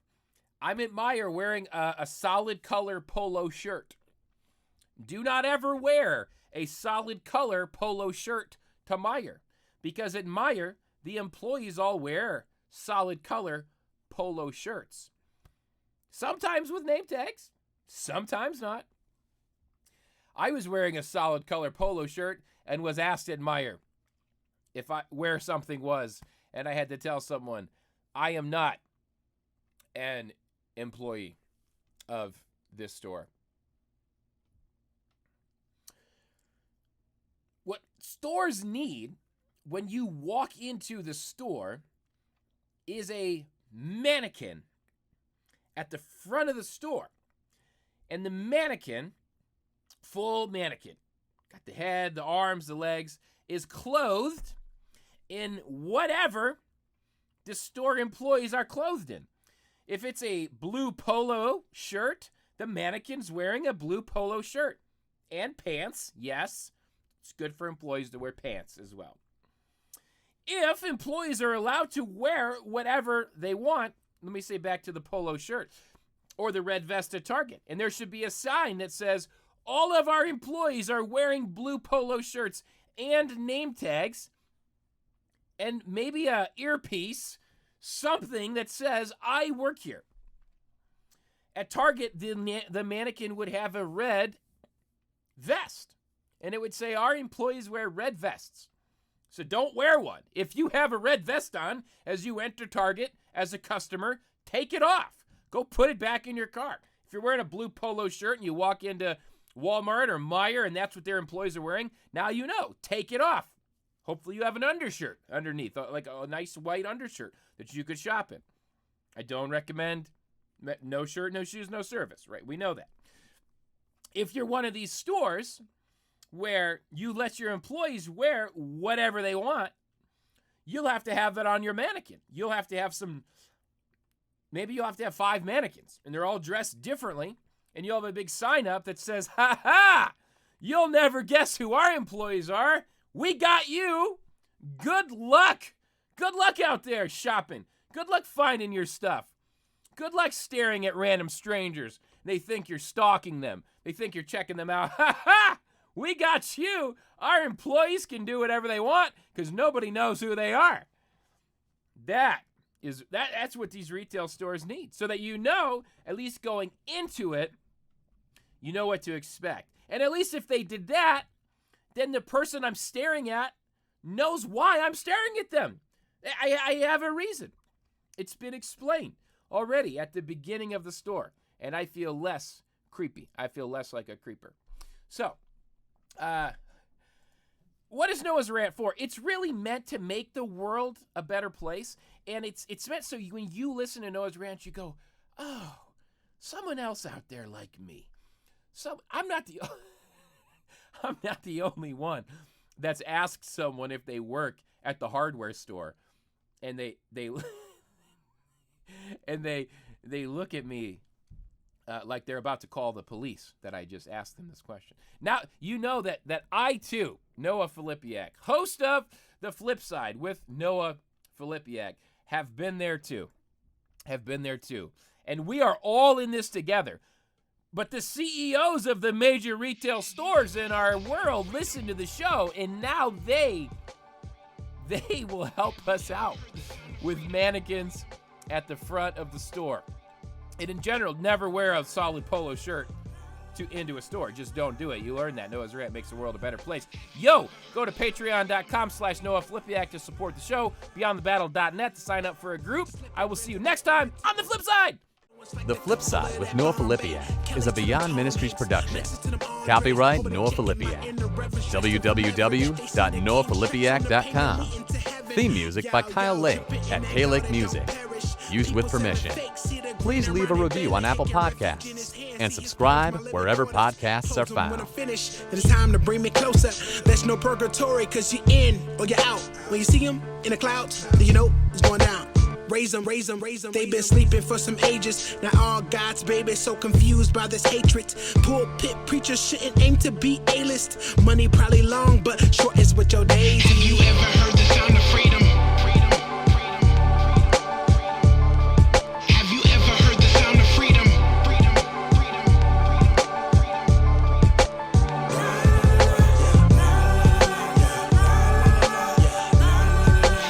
Speaker 3: I'm at Meijer wearing a solid color polo shirt. Do not ever wear a solid color polo shirt to Meijer, because at Meijer, the employees all wear solid color polo shirts. Sometimes with name tags, sometimes not. I was wearing a solid color polo shirt and was asked at Meijer where something was, and I had to tell someone, I am not an employee of this store. What stores need when you walk into the store is a mannequin at the front of the store. And the mannequin, full mannequin, got the head, the arms, the legs, is clothed in whatever the store employees are clothed in. If it's a blue polo shirt, the mannequin's wearing a blue polo shirt and pants. Yes, it's good for employees to wear pants as well. If employees are allowed to wear whatever they want, let me say back to the polo shirt or the red vest at Target, and there should be a sign that says, all of our employees are wearing blue polo shirts and name tags, and maybe a earpiece, something that says, I work here. At Target, the mannequin would have a red vest, and it would say, our employees wear red vests. So don't wear one. If you have a red vest on as you enter Target as a customer, take it off. Go put it back in your car. If you're wearing a blue polo shirt and you walk into Walmart or Meijer and that's what their employees are wearing, now you know. Take it off. Hopefully you have an undershirt underneath, like a nice white undershirt that you could shop in. I don't recommend no shirt, no shoes, no service, right? We know that. If you're one of these stores where you let your employees wear whatever they want, you'll have to have that on your mannequin. You'll have to have maybe you'll have to have 5 mannequins, and they're all dressed differently, and you'll have a big sign up that says, ha ha, you'll never guess who our employees are. We got you. Good luck. Good luck out there shopping. Good luck finding your stuff. Good luck staring at random strangers. They think you're stalking them. They think you're checking them out. Ha ha! We got you. Our employees can do whatever they want because nobody knows who they are. That's what these retail stores need, so that you know, at least going into it, you know what to expect. And at least if they did that, then the person I'm staring at knows why I'm staring at them. I have a reason. It's been explained already at the beginning of the store, and I feel less creepy. I feel less like a creeper. So, what is Noah's Rant for? It's really meant to make the world a better place, and it's meant so when you listen to Noah's Rant, you go, oh, someone else out there like me. So I'm not the only one that's asked someone if they work at the hardware store, and they and they look at me like they're about to call the police that I just asked them this question. Now, you know that I, too, Noah Filipiak, host of The Flip Side with Noah Filipiak, have been there, too. And we are all in this together. But the CEOs of the major retail stores in our world listen to the show, and now they will help us out with mannequins at the front of the store. And in general, never wear a solid polo shirt into a store. Just don't do it. You learn that. Noah's Rant makes the world a better place. Yo, go to patreon.com/Noah Filipiak to support the show. BeyondTheBattle.net to sign up for a group. I will see you next time on The Flip Side.
Speaker 2: The Flip Side with Noah Filipiak is a Beyond Ministries production. Copyright Noah Filipiak. www.noahfilipiak.com. Theme music by Kyle Lake at K-Lake Music. Used with permission. Please leave a review on Apple Podcasts and subscribe wherever podcasts are found.
Speaker 1: It's time to bring me closer. There's no purgatory because you're in or you're out. When you see them in the clouds, then you know it's going down. Raise them. They've been sleeping for some ages. Now all God's babies so confused by this hatred. Pulpit preachers shouldn't aim to be A-list. Money probably long, but short is what your days. Have you ever heard the sound of freedom? Have you ever heard the sound of freedom?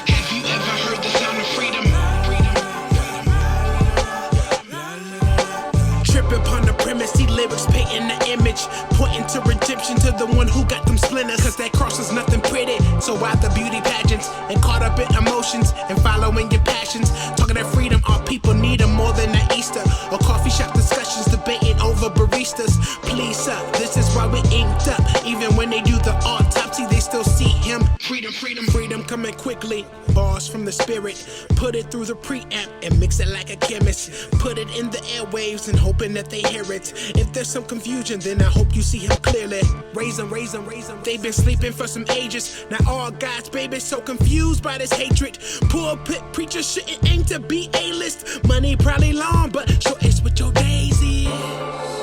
Speaker 1: Have you ever heard the sound of freedom? Tripping upon the premise, see lyrics painting the image, pointing to redemption to the one who got them splinters. Cause that cross is nothing pretty, so why the beauty pageants? And caught up in emotions and following your passions. Talking that freedom, all people need them more than an Easter. Or coffee shop discussions, debating over baristas. Please, sir, this is why we inked up. Even when they do the autopsy, they still see him. Freedom coming quickly. Bars from the spirit, put it through the preamp and mix it like a chemist. Put it in the airwaves and hoping that they hear it. If there's some confusion, then I hope you see him clearly. Raise them. They've been sleeping for some ages. Now all God's babies so confused by this hatred. Pulpit preachers shouldn't aim to be A-list. Money probably long, but short is what your days is.